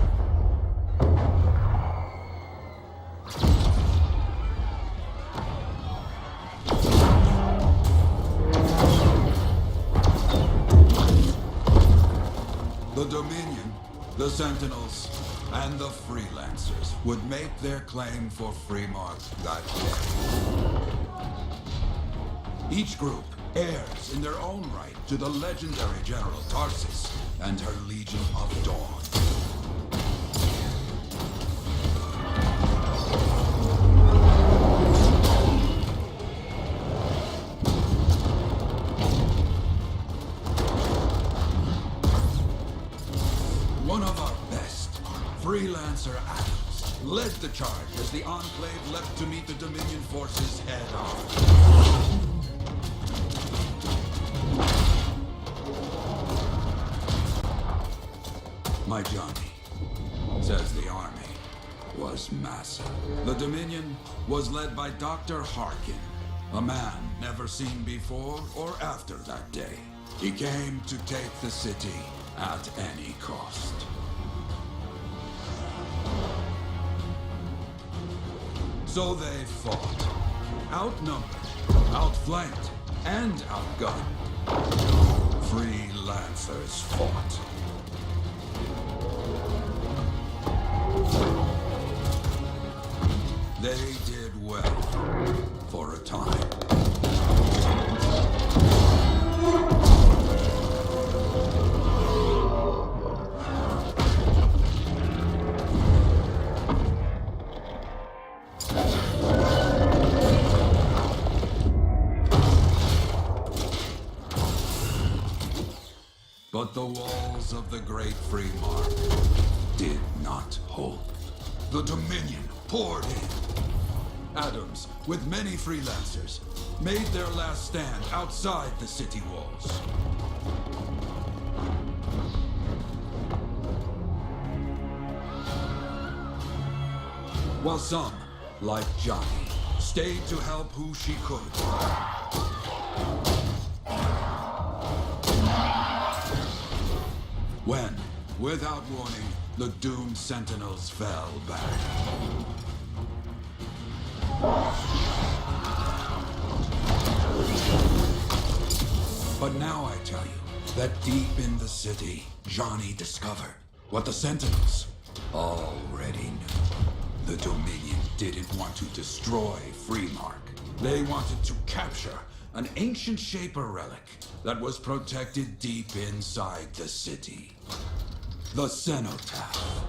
The Dominion, the Sentinels, and the Freelancers would make their claim for Freemark that day. Each group heirs in their own right to the legendary General Tarsis and her Legion of Dawn. One of our best, Freelancer Adams, led the charge as the Enclave leapt to meet the Dominion forces head-on. My Johnny, says the army, was massive. The Dominion was led by Dr. Harkin, a man never seen before or after that day. He came to take the city at any cost. So they fought, outnumbered, outflanked, and outgunned. Freelancers fought. They did well, for a time. But the walls of the Great Freemark did not hold. The Dominion poured in. Adams, with many freelancers, made their last stand outside the city walls. While some, like Johnny, stayed to help who she could. When, without warning, the doomed Sentinels fell back. But now I tell you that deep in the city, Johnny discovered what the Sentinels already knew. The Dominion didn't want to destroy Freemark. They wanted to capture an ancient Shaper relic that was protected deep inside the city. The Cenotaph.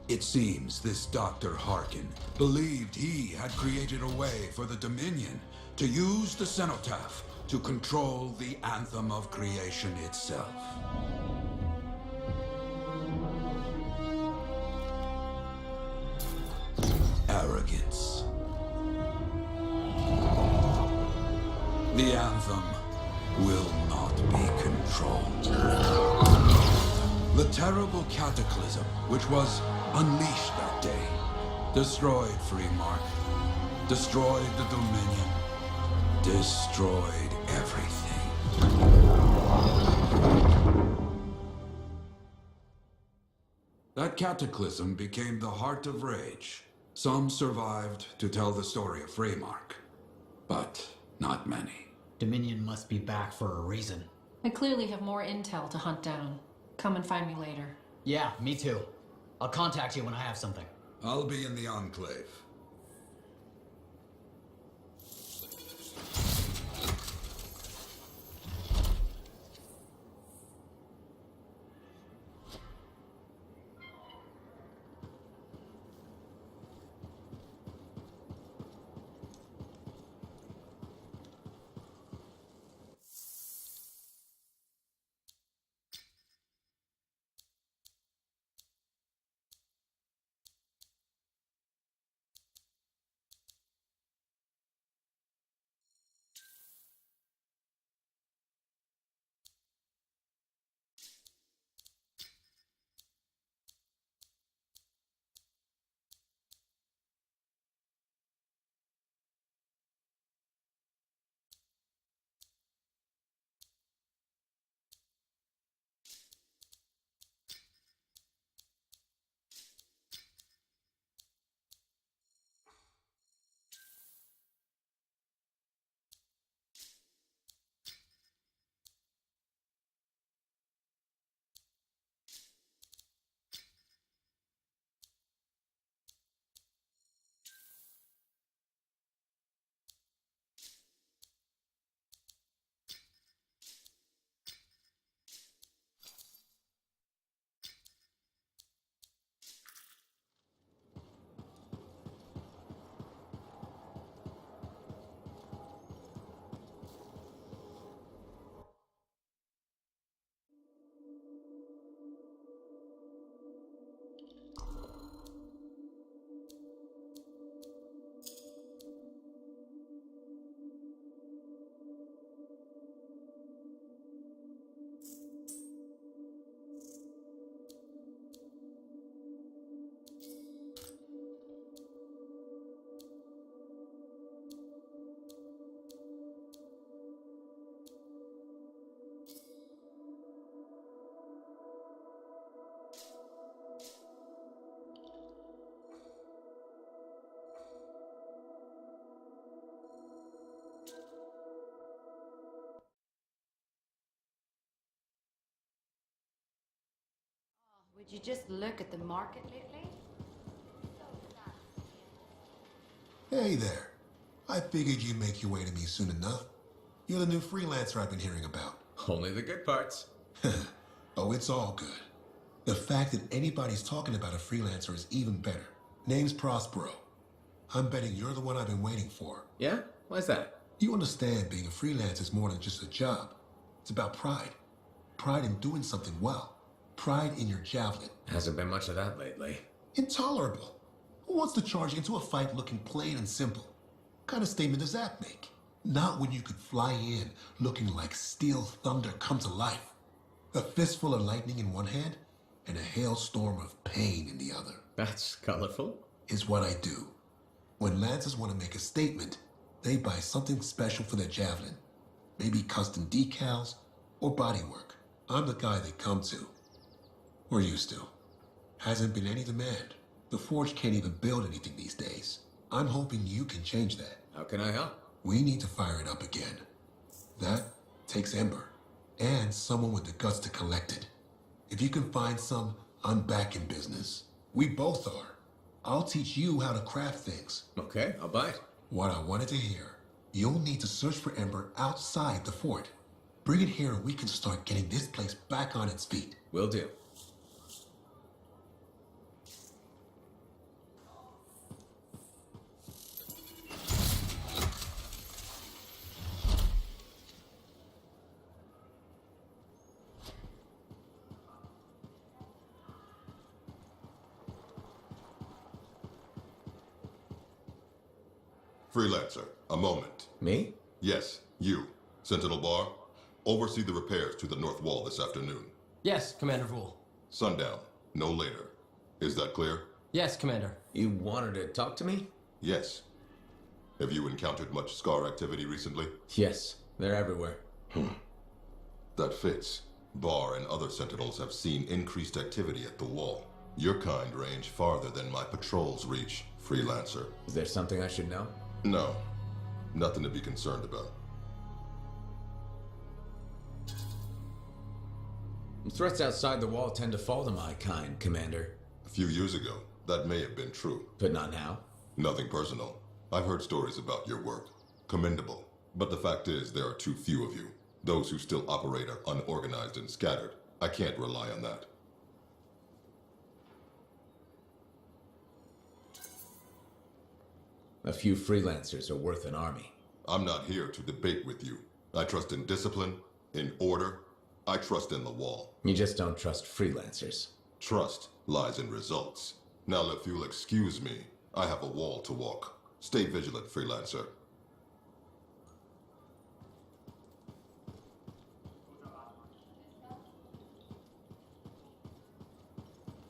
It seems this Dr. Harkin believed he had created a way for the Dominion to use the Cenotaph to control the Anthem of Creation itself. Arrogance. The Anthem will not be controlled. The terrible cataclysm, which was unleashed that day, destroyed Freemark, destroyed the Dominion, destroyed everything. That cataclysm became the heart of Rage. Some survived to tell the story of Freemark, but not many. Dominion must be back for a reason. I clearly have more intel to hunt down. Come and find me later. Yeah, me too. I'll contact you when I have something. I'll be in the Enclave. Would you just look at the market lately? Hey there. I figured you'd make your way to me soon enough. You're the new freelancer I've been hearing about. Only the good parts. Oh, it's all good. The fact that anybody's talking about a freelancer is even better. Name's Prospero. I'm betting you're the one I've been waiting for. Yeah? Why's that? You understand being a freelancer is more than just a job. It's about pride. Pride in doing something well. Pride in your javelin. Hasn't been much of that lately. Intolerable. Who wants to charge into a fight looking plain and simple? What kind of statement does that make? Not when you could fly in looking like steel thunder come to life. A fistful of lightning in one hand and a hailstorm of pain in the other. That's colorful. is what I do. When Lancers want to make a statement, they buy something special for their javelin. Maybe custom decals or bodywork. I'm the guy they come to. Or used to. Hasn't been any demand. The Forge can't even build anything these days. I'm hoping you can change that. How can I help? We need to fire it up again. That takes Ember. And someone with the guts to collect it. If you can find some, I'm back in business. We both are. I'll teach you how to craft things. Okay, I'll bite. What I wanted to hear. You'll need to search for Ember outside the fort. Bring it here and we can start getting this place back on its feet. Will do. Freelancer, a moment. Me? Yes, you. Sentinel Bar, oversee the repairs to the north wall this afternoon. Yes, Commander Vool. Sundown, no later. Is that clear? Yes, Commander. You wanted to talk to me? Yes. Have you encountered much Scar activity recently? Yes, they're everywhere. That fits. Bar and other Sentinels have seen increased activity at the wall. Your kind range farther than my patrols reach, Freelancer. Is there something I should know? No. Nothing to be concerned about. Threats outside the wall tend to fall to my kind, Commander. A few years ago, that may have been true. But not now? Nothing personal. I've heard stories about your work. Commendable. But the fact is, there are too few of you. Those who still operate are unorganized and scattered. I can't rely on that. A few freelancers are worth an army. I'm not here to debate with you. I trust in discipline, in order. I trust in the wall. You just don't trust freelancers. Trust lies in results. Now, if you'll excuse me, I have a wall to walk. Stay vigilant, Freelancer.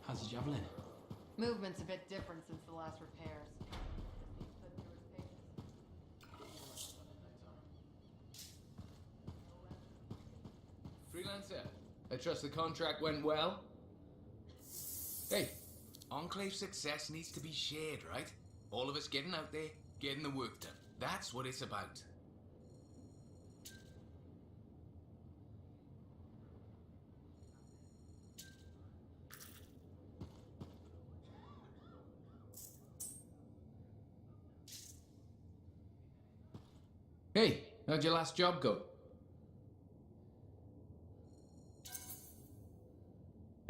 How's your javelin? Movement's a bit different since the last repairs. Freelancer, I trust the contract went well? Hey, Enclave success needs to be shared, right? All of us getting out there, getting the work done. That's what it's about. Hey, how'd your last job go?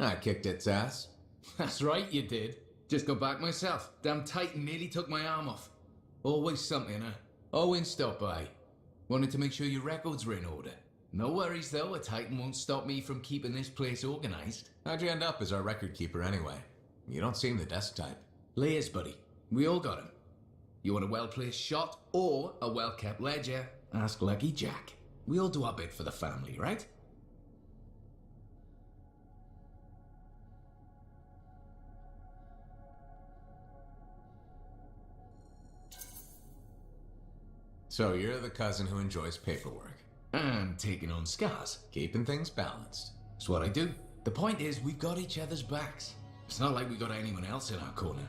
I kicked its ass. That's right, you did. Just got back myself. Damn Titan nearly took my arm off. Always something, huh? Owen stopped by. Wanted to make sure your records were in order. No worries though, a Titan won't stop me from keeping this place organized. How'd you end up as our record keeper anyway? You don't seem the desk type. Layers, buddy. We all got 'em. You want a well-placed shot or a well-kept ledger? Ask Lucky Jack. We all do our bit for the family, right? So you're the cousin who enjoys paperwork. And taking on scars. Keeping things balanced. It's what I do. The point is, we've got each other's backs. It's not like we got anyone else in our corner.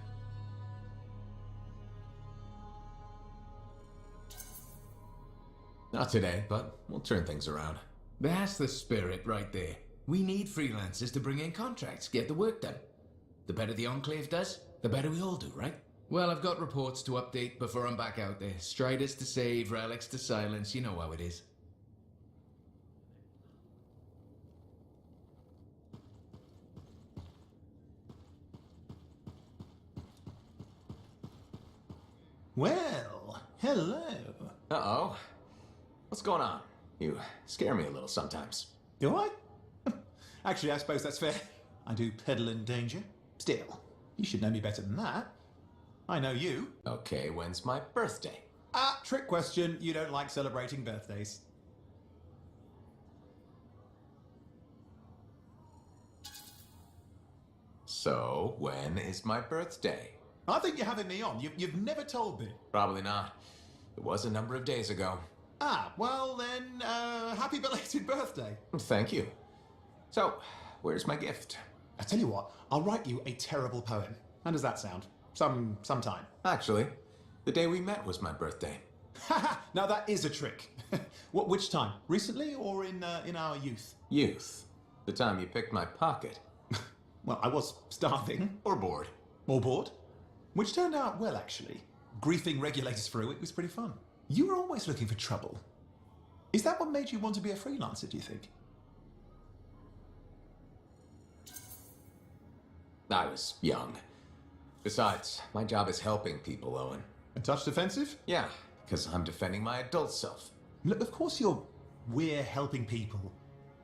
Not today, but we'll turn things around. That's the spirit right there. We need freelancers to bring in contracts, get the work done. The better the Enclave does, the better we all do, right? Well, I've got reports to update before I'm back out there. Striders to save, relics to silence, you know how it is. Well, hello. Uh-oh. What's going on? You scare me a little sometimes. Do I? Actually, I suppose that's fair. I do peddle in danger. Still, you should know me better than that. I know you. Okay, when's my birthday? Trick question. You don't like celebrating birthdays. So, when is my birthday? I think you're having me on. You've never told me. Probably not. It was a number of days ago. Ah, well then, happy belated birthday. Thank you. So, where's my gift? I tell you what, I'll write you a terrible poem. How does that sound? Sometime. Actually, the day we met was my birthday. Now that is a trick. Which time? Recently or in our youth? Youth. The time you picked my pocket. Well, I was starving. Or bored. Or bored. Which turned out well, actually. Griefing regulators through it was pretty fun. You were always looking for trouble. Is that what made you want to be a freelancer, do you think? I was young. Besides, my job is helping people, Owen. A touch defensive? Yeah, because I'm defending my adult self. Look, of course we're helping people.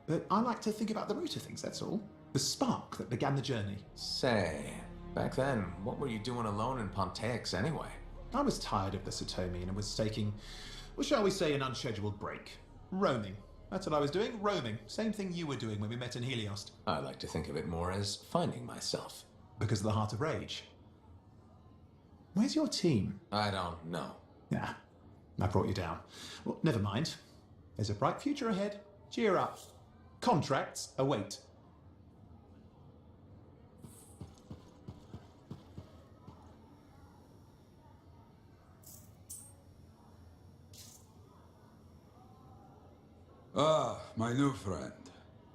But I like to think about the root of things, that's all. The spark that began the journey. Say, back then, what were you doing alone in Pontiacs anyway? I was tired of the Satomi and was taking, well, shall we say, an unscheduled break. Roaming. That's what I was doing, roaming. Same thing you were doing when we met in Heliost. I like to think of it more as finding myself. Because of the Heart of Rage. Where's your team? I don't know. Yeah, I brought you down. Well, never mind. There's a bright future ahead. Cheer up. Contracts await. Ah, my new friend.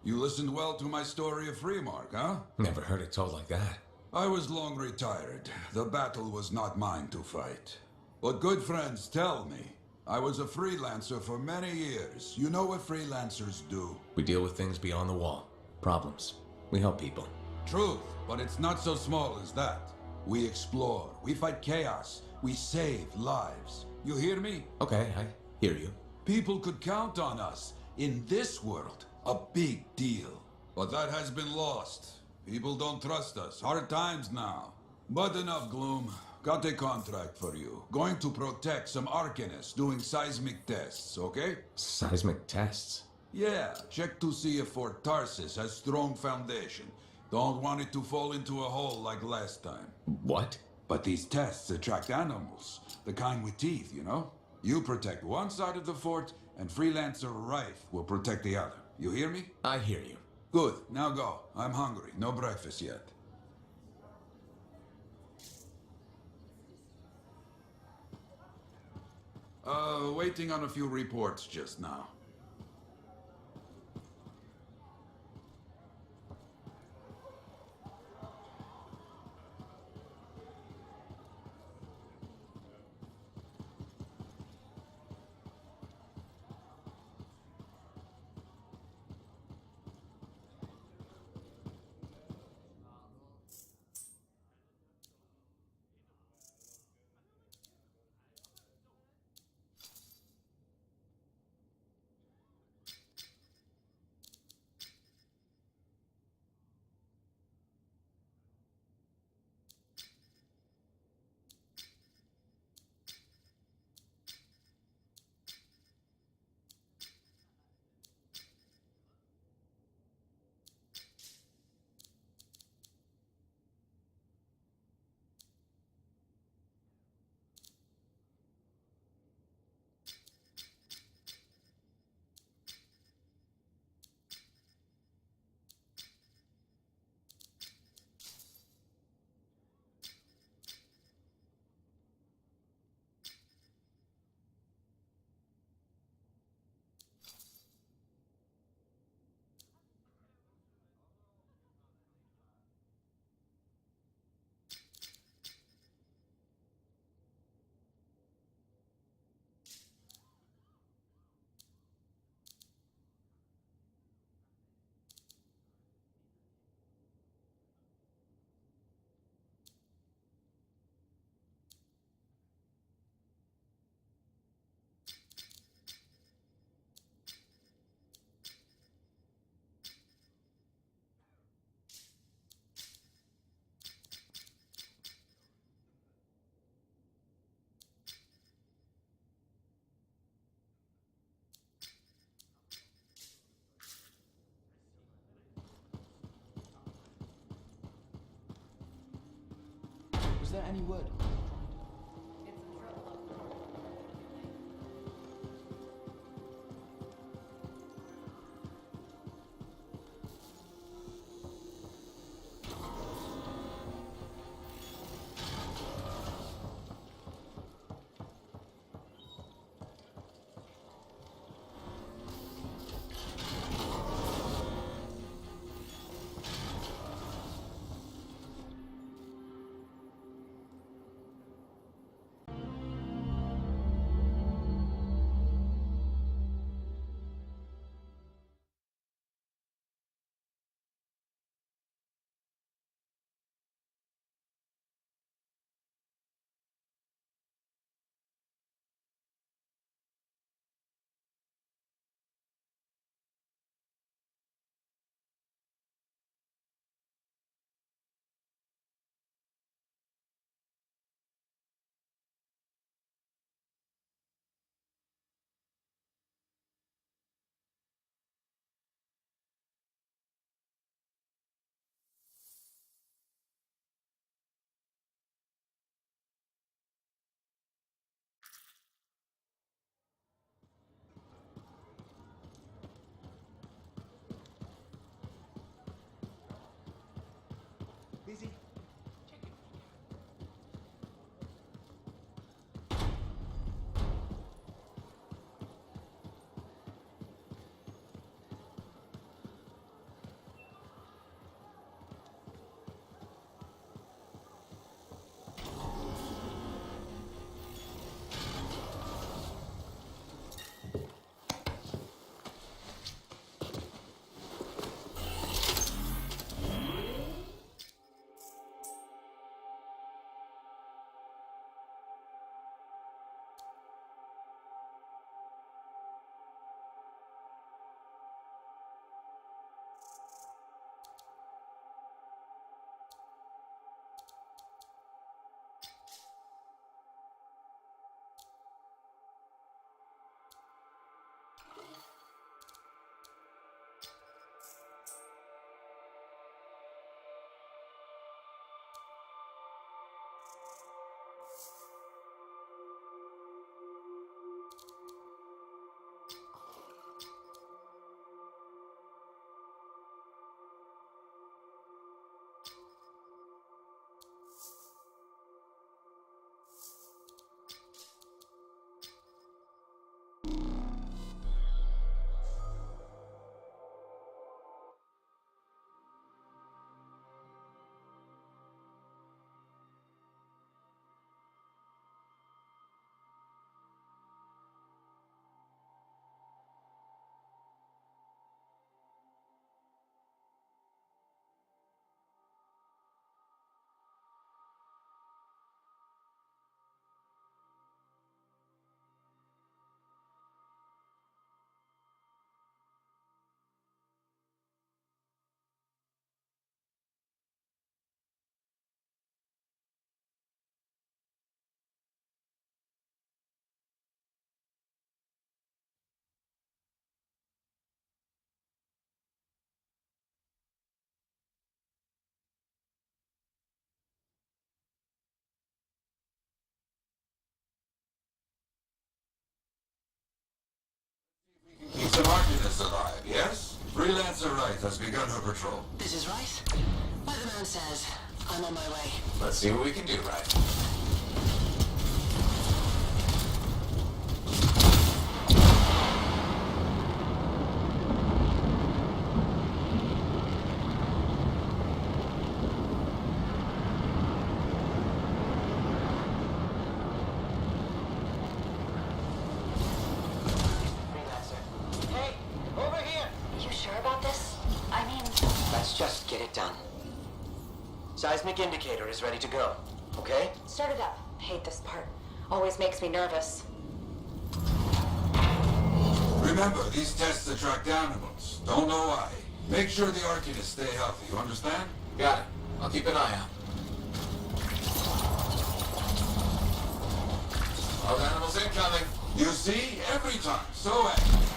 You listened well to my story of Freemark, huh? Never heard it told like that. I was long retired. The battle was not mine to fight. But good friends tell me, I was a freelancer for many years. You know what freelancers do. We deal with things beyond the wall. Problems. We help people. Truth, but it's not so small as that. We explore, we fight chaos, we save lives. You hear me? Okay, I hear you. People could count on us. In this world, a big deal. But that has been lost. People don't trust us. Hard times now. But enough gloom. Got a contract for you. Going to protect some Arcanists doing seismic tests, okay? Seismic tests? Yeah, check to see if Fort Tarsis has strong foundation. Don't want it to fall into a hole like last time. What? But these tests attract animals. The kind with teeth, you know? You protect one side of the fort, and Freelancer Rife will protect the other. You hear me? I hear you. Good. Now go. I'm hungry. No breakfast yet. Waiting on a few reports just now. there any word? Busy? Keep some architects alive, yes? Freelancer Wright has begun her patrol. This is right. Weatherman says I'm on my way. Let's see what we can do, right? Hey, over here. You sure about this? I mean, Let's just get it done. Seismic indicator is ready to go. Okay? start it up. Hate this part. Always makes me nervous. Remember, these tests attract animals. Don't know why. Make sure the Arcanists stay healthy, you understand? Got it. I'll keep an eye out. Wild animals incoming. You see? Every time. So active.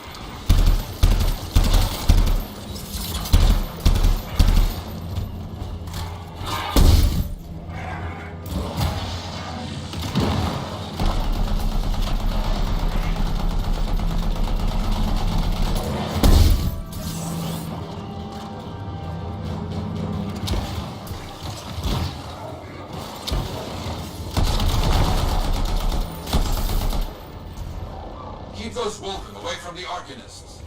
Arcanists.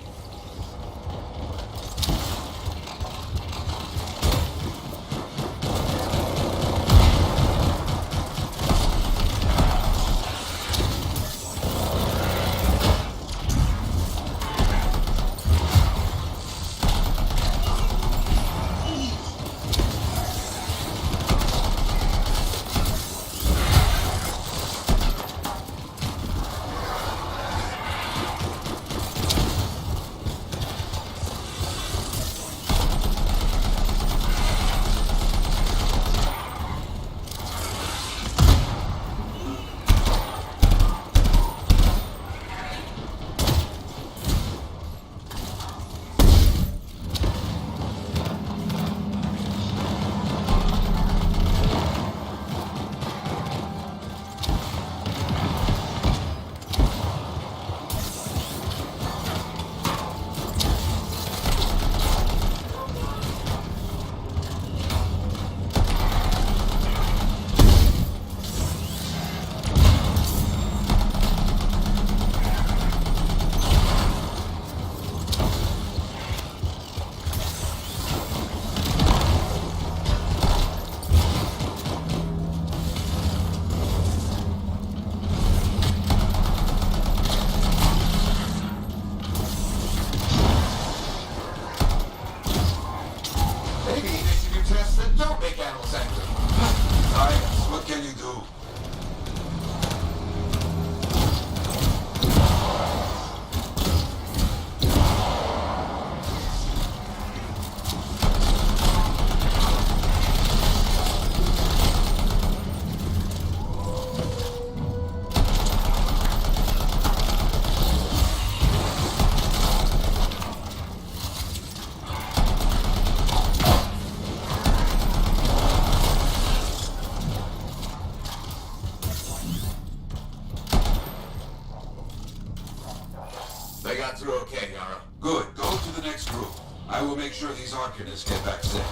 They got through okay, Yara. Good. Go to the next group. I will make sure these Arcanists get back safe.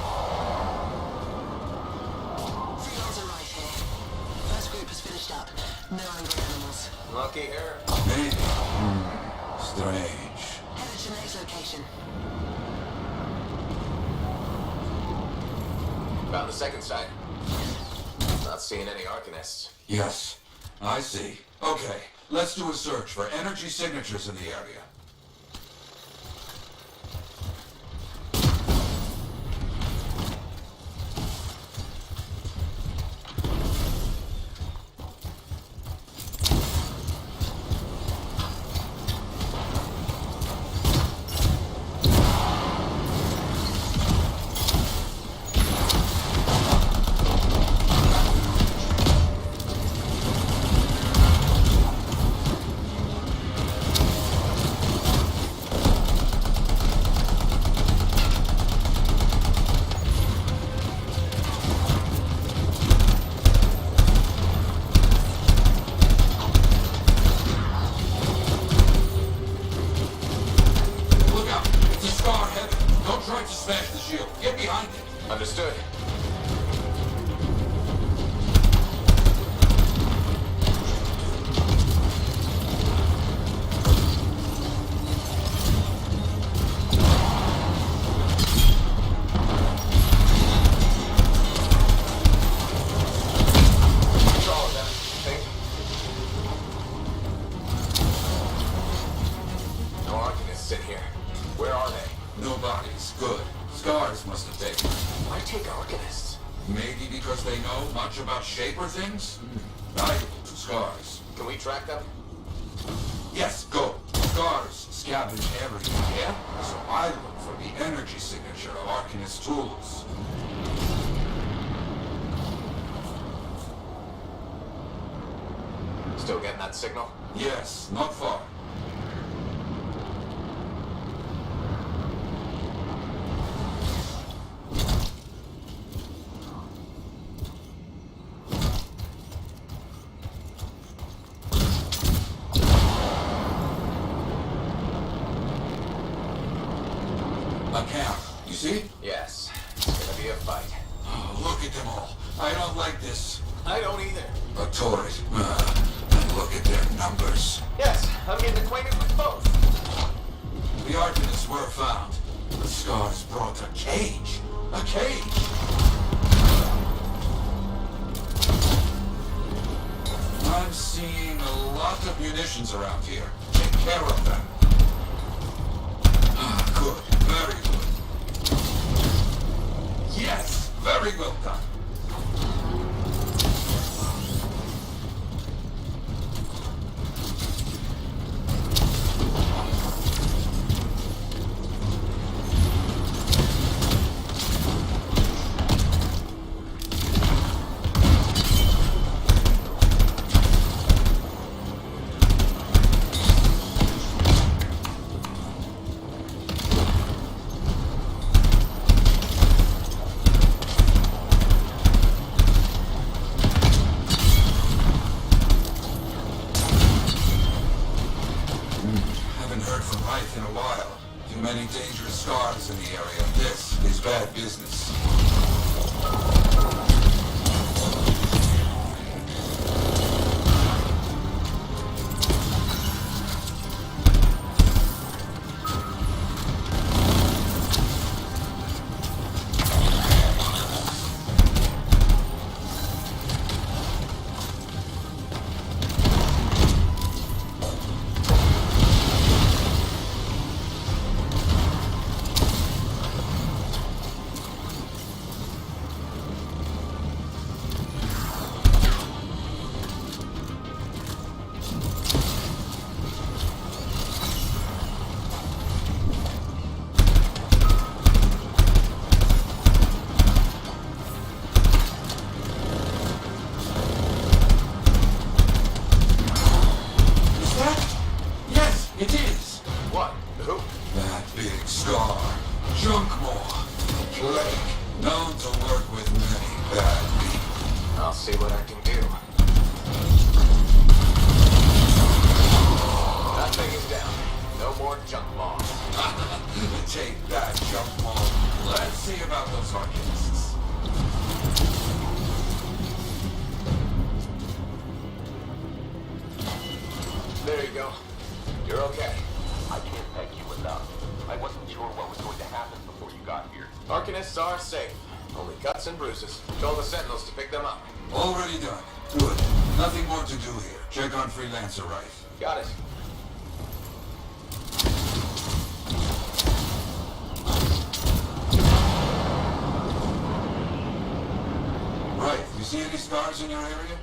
Freelancer right here. First group has finished up. No angry animals. Lucky her. Maybe. Strange. Headed to next location. Found the second site. Not seeing any Arcanists. Yes, I see. Okay, let's do a search for energy signatures in the area. Understood. No Arcanists in here. Where are they? No bodies. Good. Scars must have taken. Why take Arcanists? Maybe because they know much about Shaper things? Valuable to Scars. Can we track them? Yes, go. Scars scavenge everything, yeah? So I look for the energy signature of Arcanist tools. Still getting that signal? Yes, not far. A camp, you see? Yes. It's gonna be a fight. Oh, look at them all. I don't like this. I don't either. A turret. And look at their numbers. Yes, I'm getting acquainted with both. The Arcanists were found. The scars brought a cage. A cage! I'm seeing a lot of munitions around here. Take care of them. Good. Very good. Yes! Very well done. In a while. Too many dangerous scars in the area. This is bad business. It is! What? Who? That big scar. Junkmore. Plague. Known to work with many bad people. I'll see what I can do. That thing is down. No more junk moths. Take that, Junkmore. Let's see about those Arcanists. There you go. You're okay. I can't thank you enough. I wasn't sure what was going to happen before you got here. Arcanists are safe. Only cuts and bruises. Told the Sentinels to pick them up. Already done. Good. Nothing more to do here. Check on Freelancer Rife. Got it. Right. You see any scars in your area?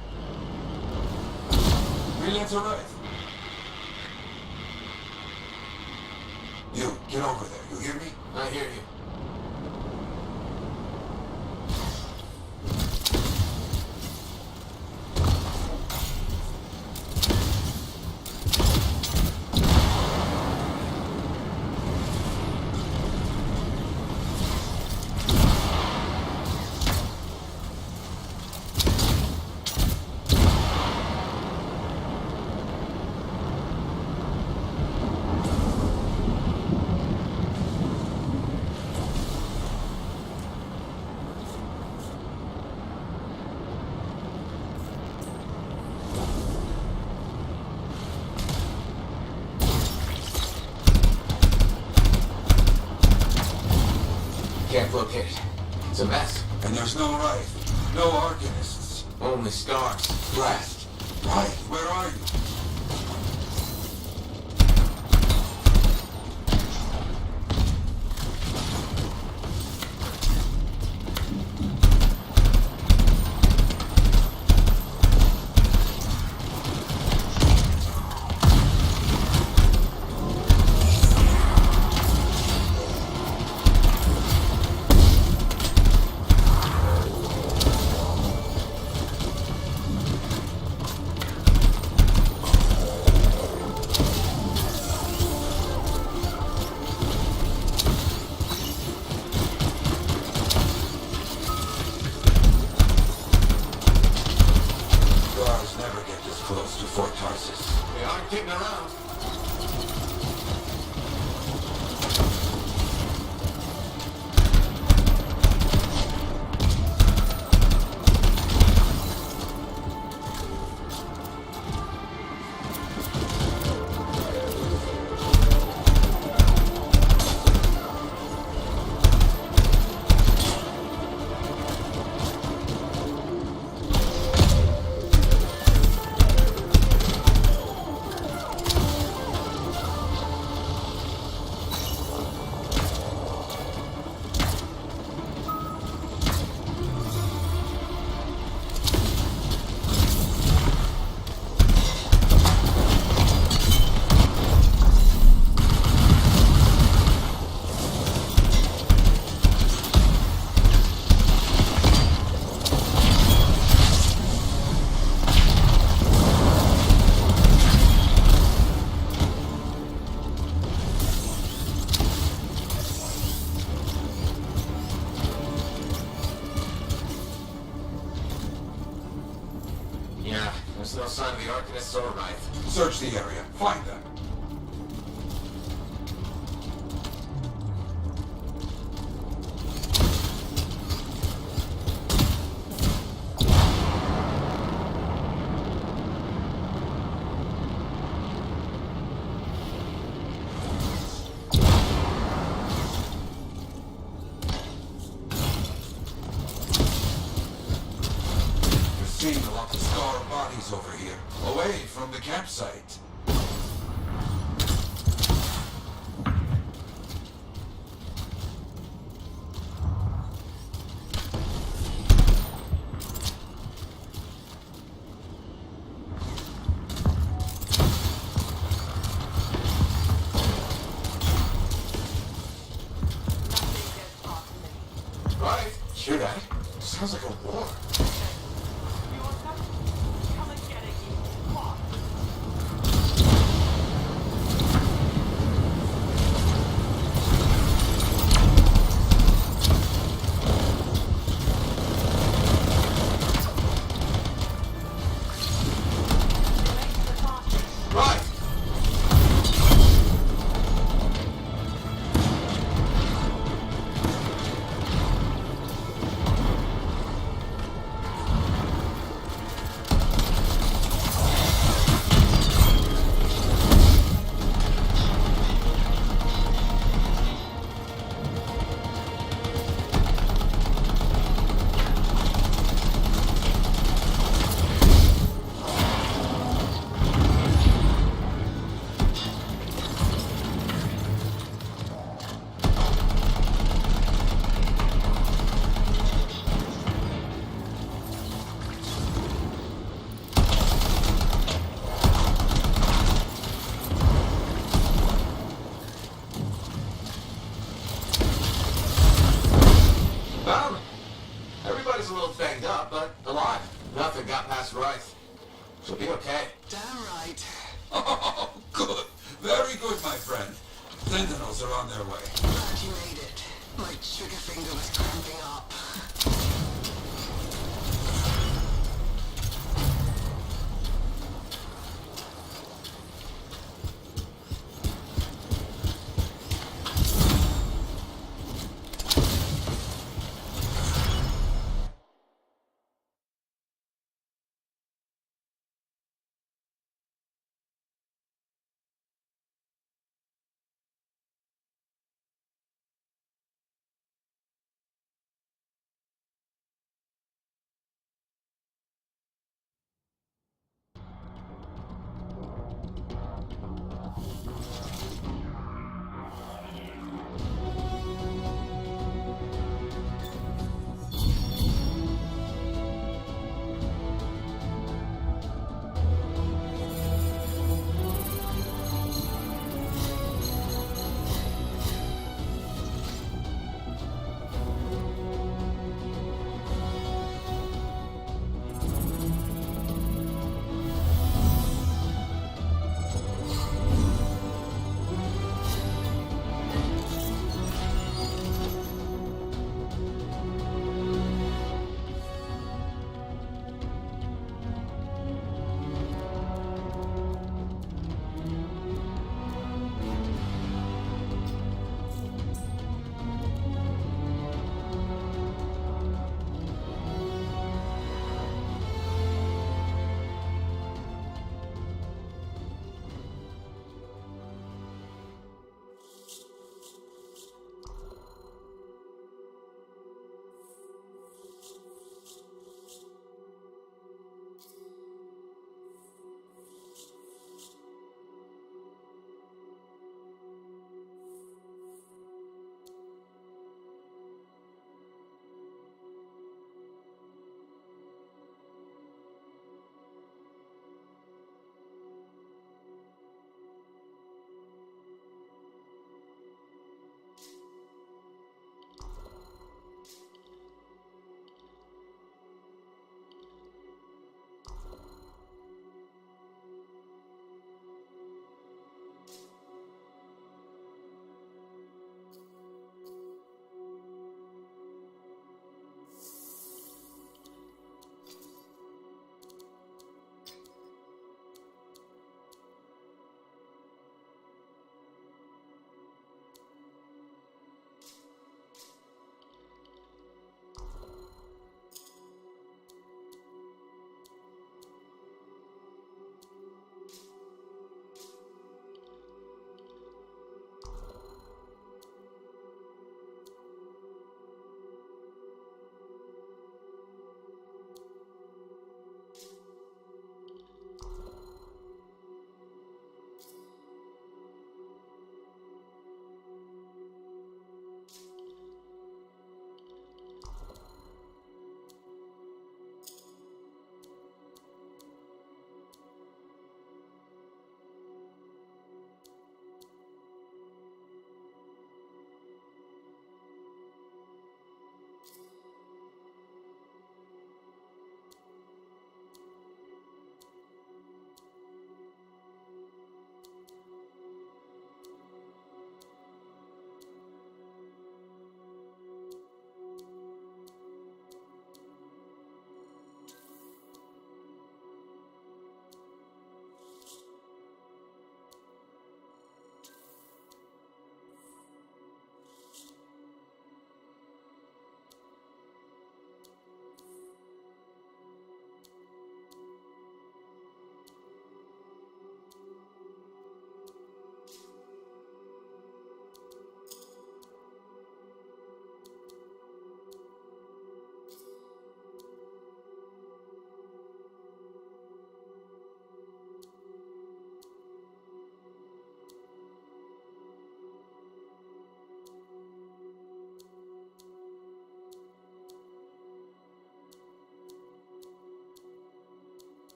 Freelancer Rife. You, get over there. You hear me? I hear you. Can't locate it. It's a mess. And there's no Rife. No Arcanists. Only scars. Blast. Rife, where are you? sign of the Arcanists or Wraith. Search the area. Find them. Seeing a lot of Scar bodies over here, away from the campsite. Right? Hear that? Sounds like a war. Right! Well, everybody's a little banged up, but alive. Nothing got past Wraith. She'll be okay. Damn right. Oh, good. Very good, my friend. Sentinels are on their way. Glad you made it. My trigger finger was cramping up.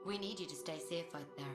We need you to stay safe out there.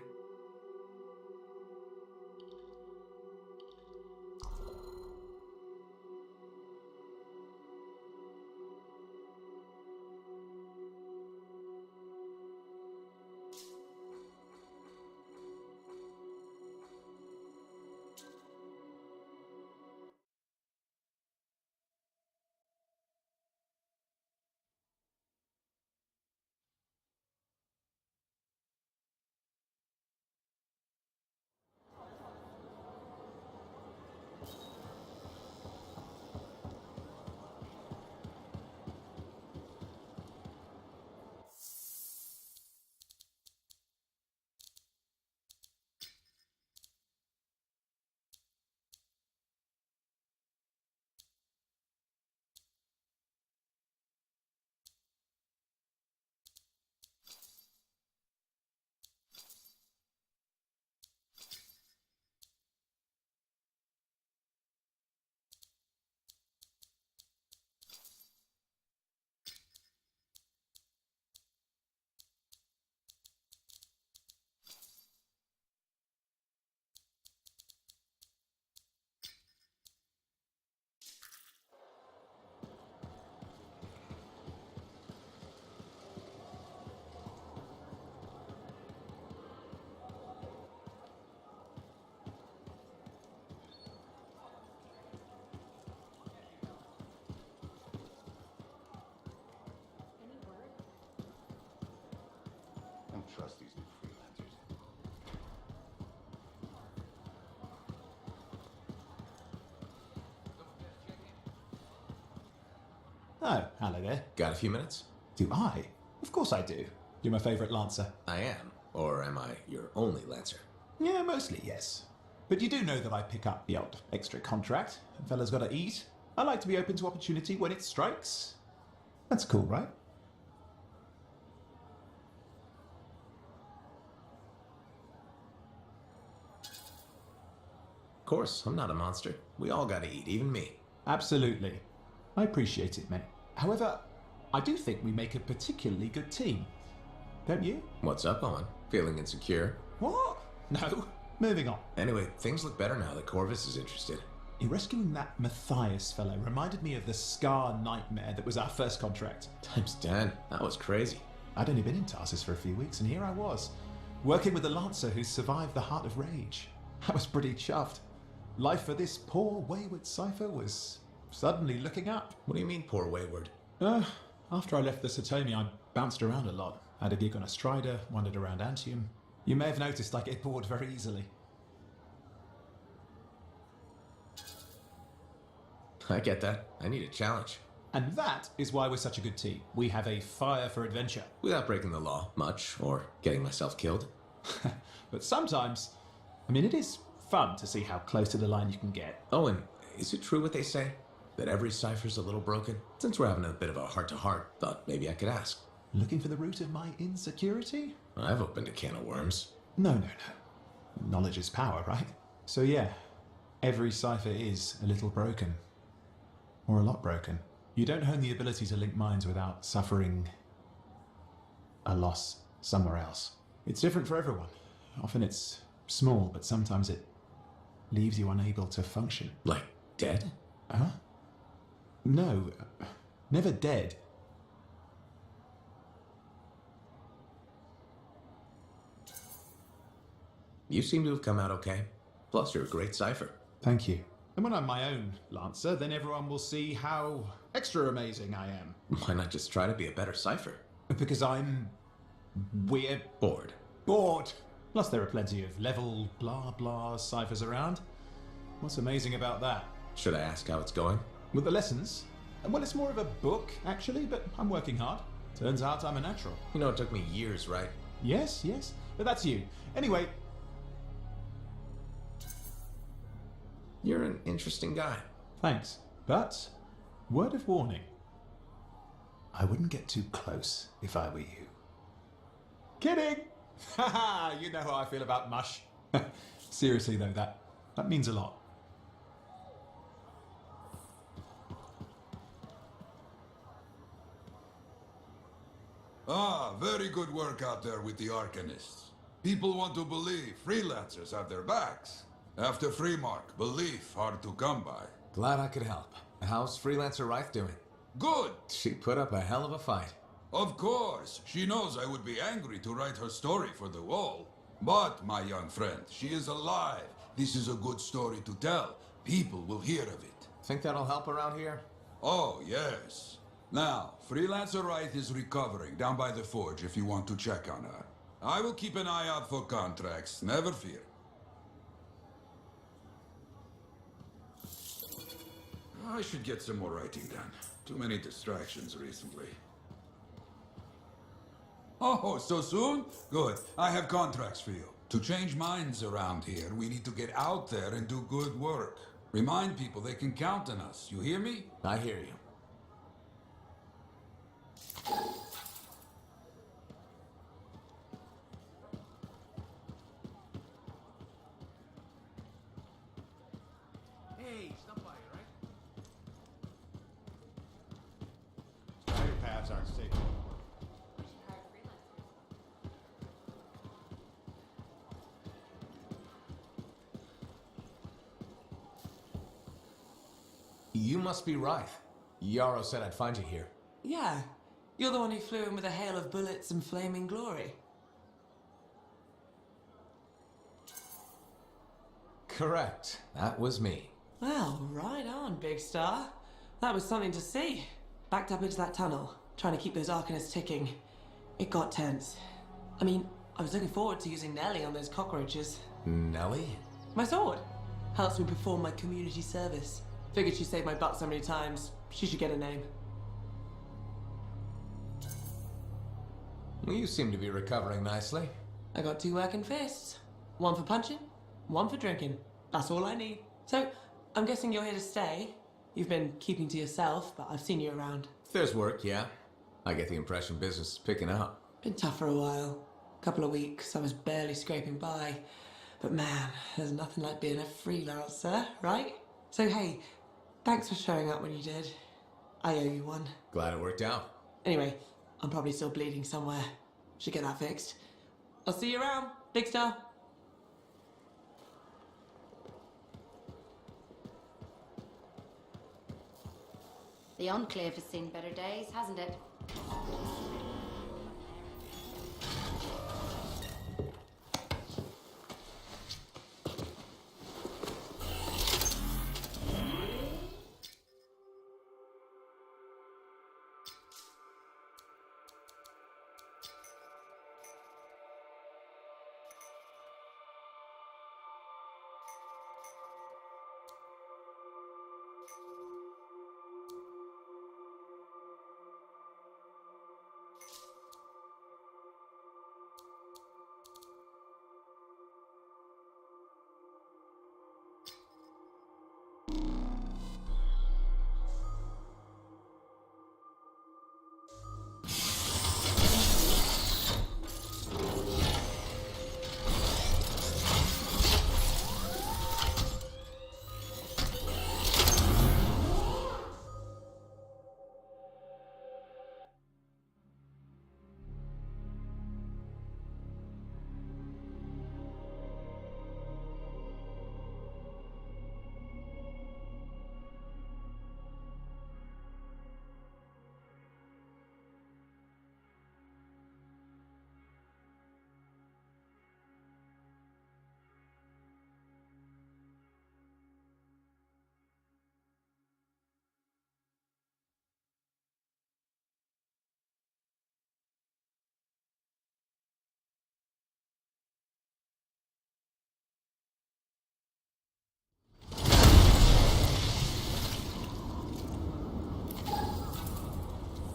Don't trust these new freelancers. Oh, hello there. Got a few minutes? Do I? Of course I do. You're my favourite Lancer. I am. Or am I your only Lancer? Yeah, mostly, yes. But you do know that I pick up the odd extra contract. A fella's got to eat. I like to be open to opportunity when it strikes. That's cool, right? Of course, I'm not a monster. We all gotta eat, even me. Absolutely. I appreciate it, mate. However, I do think we make a particularly good team. Don't you? What's up, Owen? Feeling insecure? What? No. Moving on. Anyway, things look better now that Corvus is interested. You rescuing that Matthias fellow reminded me of the Scar nightmare that was our first contract. Times 10. That was crazy. I'd only been in Tarsus for a few weeks, and here I was, working with a Lancer who survived the Heart of Rage. I was pretty chuffed. Life for this poor, wayward cipher was suddenly looking up. What do you mean, poor wayward? After I left the Satomi, I bounced around a lot. Had a gig on a Strider, wandered around Anthem. You may have noticed I get bored very easily. I get that. I need a challenge. And that is why we're such a good team. We have a fire for adventure. Without breaking the law, much, or getting myself killed. But sometimes, it is fun to see how close to the line you can get. Oh, and is it true what they say? That every cipher's a little broken? Since we're having a bit of a heart-to-heart, thought maybe I could ask. Looking for the root of my insecurity? I've opened a can of worms. No. Knowledge is power, right? So yeah, every cipher is a little broken. Or a lot broken. You don't hone the ability to link minds without suffering a loss somewhere else. It's different for everyone. Often it's small, but sometimes it leaves you unable to function. Like dead? Huh? No, never dead. You seem to have come out okay. Plus, you're a great cipher. Thank you. And when I'm my own Lancer, then everyone will see how extra amazing I am. Why not just try to be a better cipher? Because I'm weird. Bored. Plus there are plenty of level blah blah ciphers around. What's amazing about that? Should I ask how it's going? With the lessons? Well, it's more of a book, actually, but I'm working hard. Turns out I'm a natural. You know, it took me years, right? Yes, but that's you. Anyway. You're an interesting guy. Thanks. But, word of warning. I wouldn't get too close if I were you. Kidding! Haha, you know how I feel about mush. Seriously though, that means a lot. Ah, very good work out there with the Arcanists. People want to believe freelancers have their backs. After Freemark, belief hard to come by. Glad I could help. How's Freelancer Rife doing? Good! She put up a hell of a fight. Of course, she knows I would be angry to write her story for the wall. But, my young friend, she is alive. This is a good story to tell. People will hear of it. Think that'll help around here? Oh, yes. Now, Freelancer Wright is recovering down by the forge if you want to check on her. I will keep an eye out for contracts, never fear. I should get some more writing done. Too many distractions recently. Oh, so soon? Good. I have contracts for you. To change minds around here, we need to get out there and do good work. Remind people they can count on us. You hear me? I hear you. Hey, stop by, right? Your paths aren't safe. You must be Rife. Yarrow said I'd find you here. Yeah. You're the one who flew in with a hail of bullets and flaming glory. Correct. That was me. Well, right on, big star. That was something to see. Backed up into that tunnel, trying to keep those Arcanists ticking. It got tense. I mean, I was looking forward to using Nellie on those cockroaches. Nellie? My sword. Helps me perform my community service. Figured she saved my butt so many times. She should get a name. Well, you seem to be recovering nicely. I got 2 working fists. 1 for punching, 1 for drinking. That's all I need. So, I'm guessing you're here to stay. You've been keeping to yourself, but I've seen you around. If there's work, yeah. I get the impression business is picking up. Been tough for a while. Couple of weeks, I was barely scraping by. But man, there's nothing like being a freelancer, right? So hey, thanks for showing up when you did. I owe you one. Glad it worked out. Anyway, I'm probably still bleeding somewhere. Should get that fixed. I'll see you around, big star. The Enclave has seen better days, hasn't it?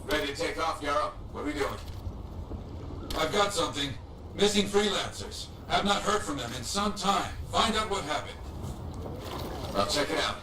Ready to take off, Yarrow? What are we doing? I've got something. Missing freelancers. Have not heard from them in some time. Find out what happened. I'll check it out.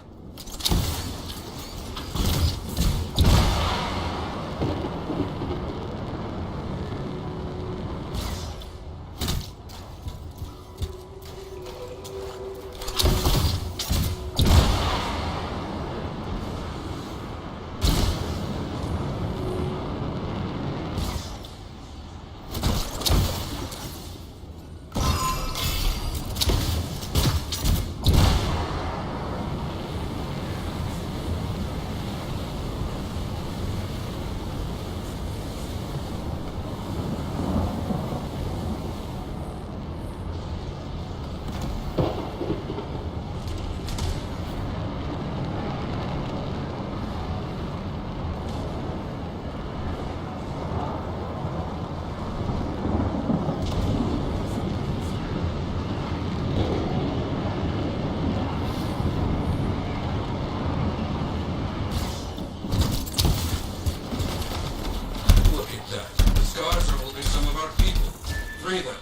me then.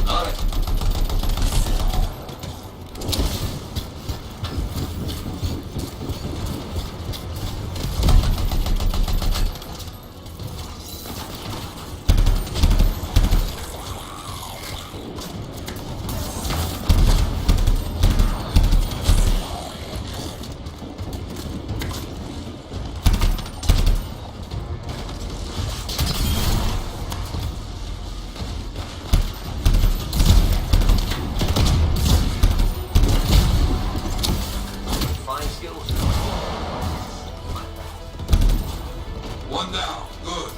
On it. One down. Good.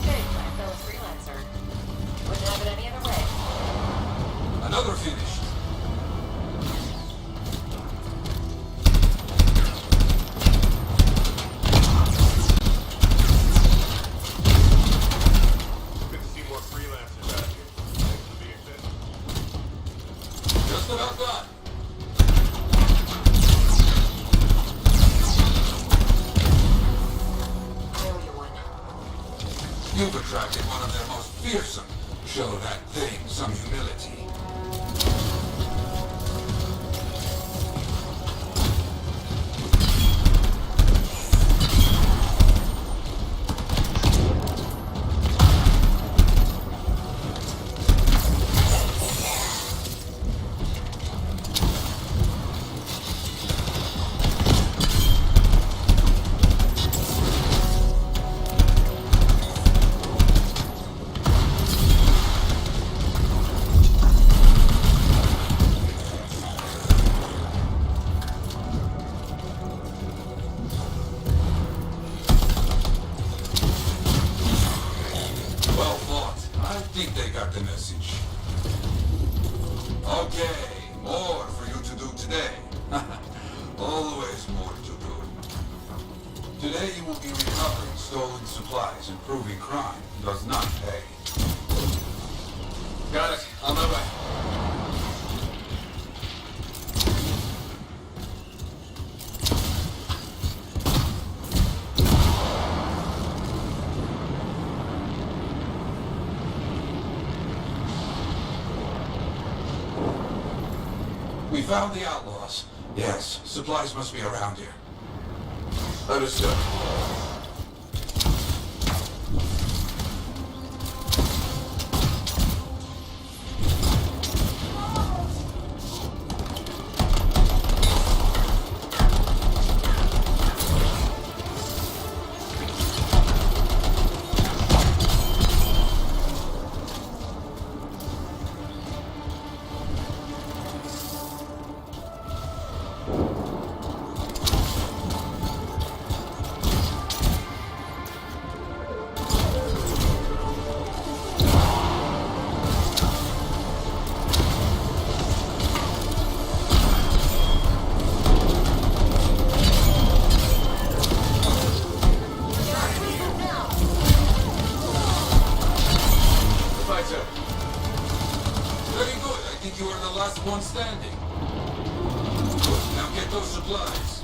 Big, my fellow freelancer. Wouldn't have it any other way. Another finished. Good to see more freelancers out here. Thanks for being fit. Just about done. You've attracted one of their most fearsome. Show that thing some humility. Well fought. I think they got the message. Okay, more for you to do today. Always more to do. Today you will be recovering stolen supplies and proving crime does not pay. Got it. On my way. We found the outlaws. Yes, supplies must be around here. Understood. Very good. I think you are the last one standing. Good. Now get those supplies.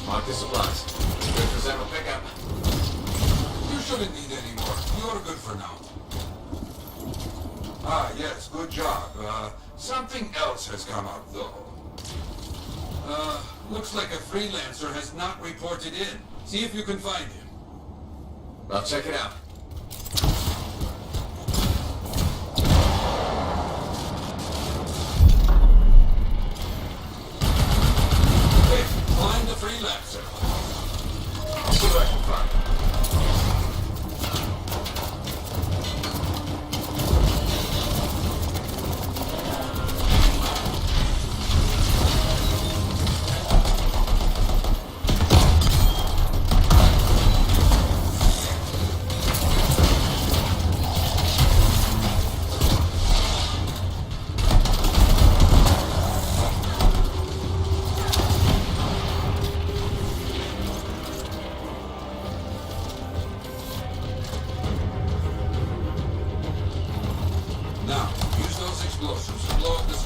Mark the supplies. Good for Zeno pickup. You shouldn't need any more. You're good for now. Ah, yes, good job. Something else has come up, though. Looks like a freelancer has not reported in. See if you can find him. I'll check it out. Hey, find the freelancer. I'll see what I can find.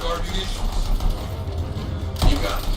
Scar munitions. You got it.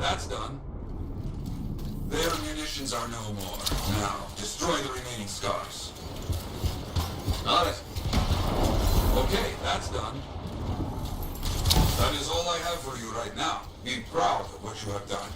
that's done. Their munitions are no more. Now, destroy the remaining scars. On it. Okay, that's done. That is all I have for you right now. Be proud of what you have done.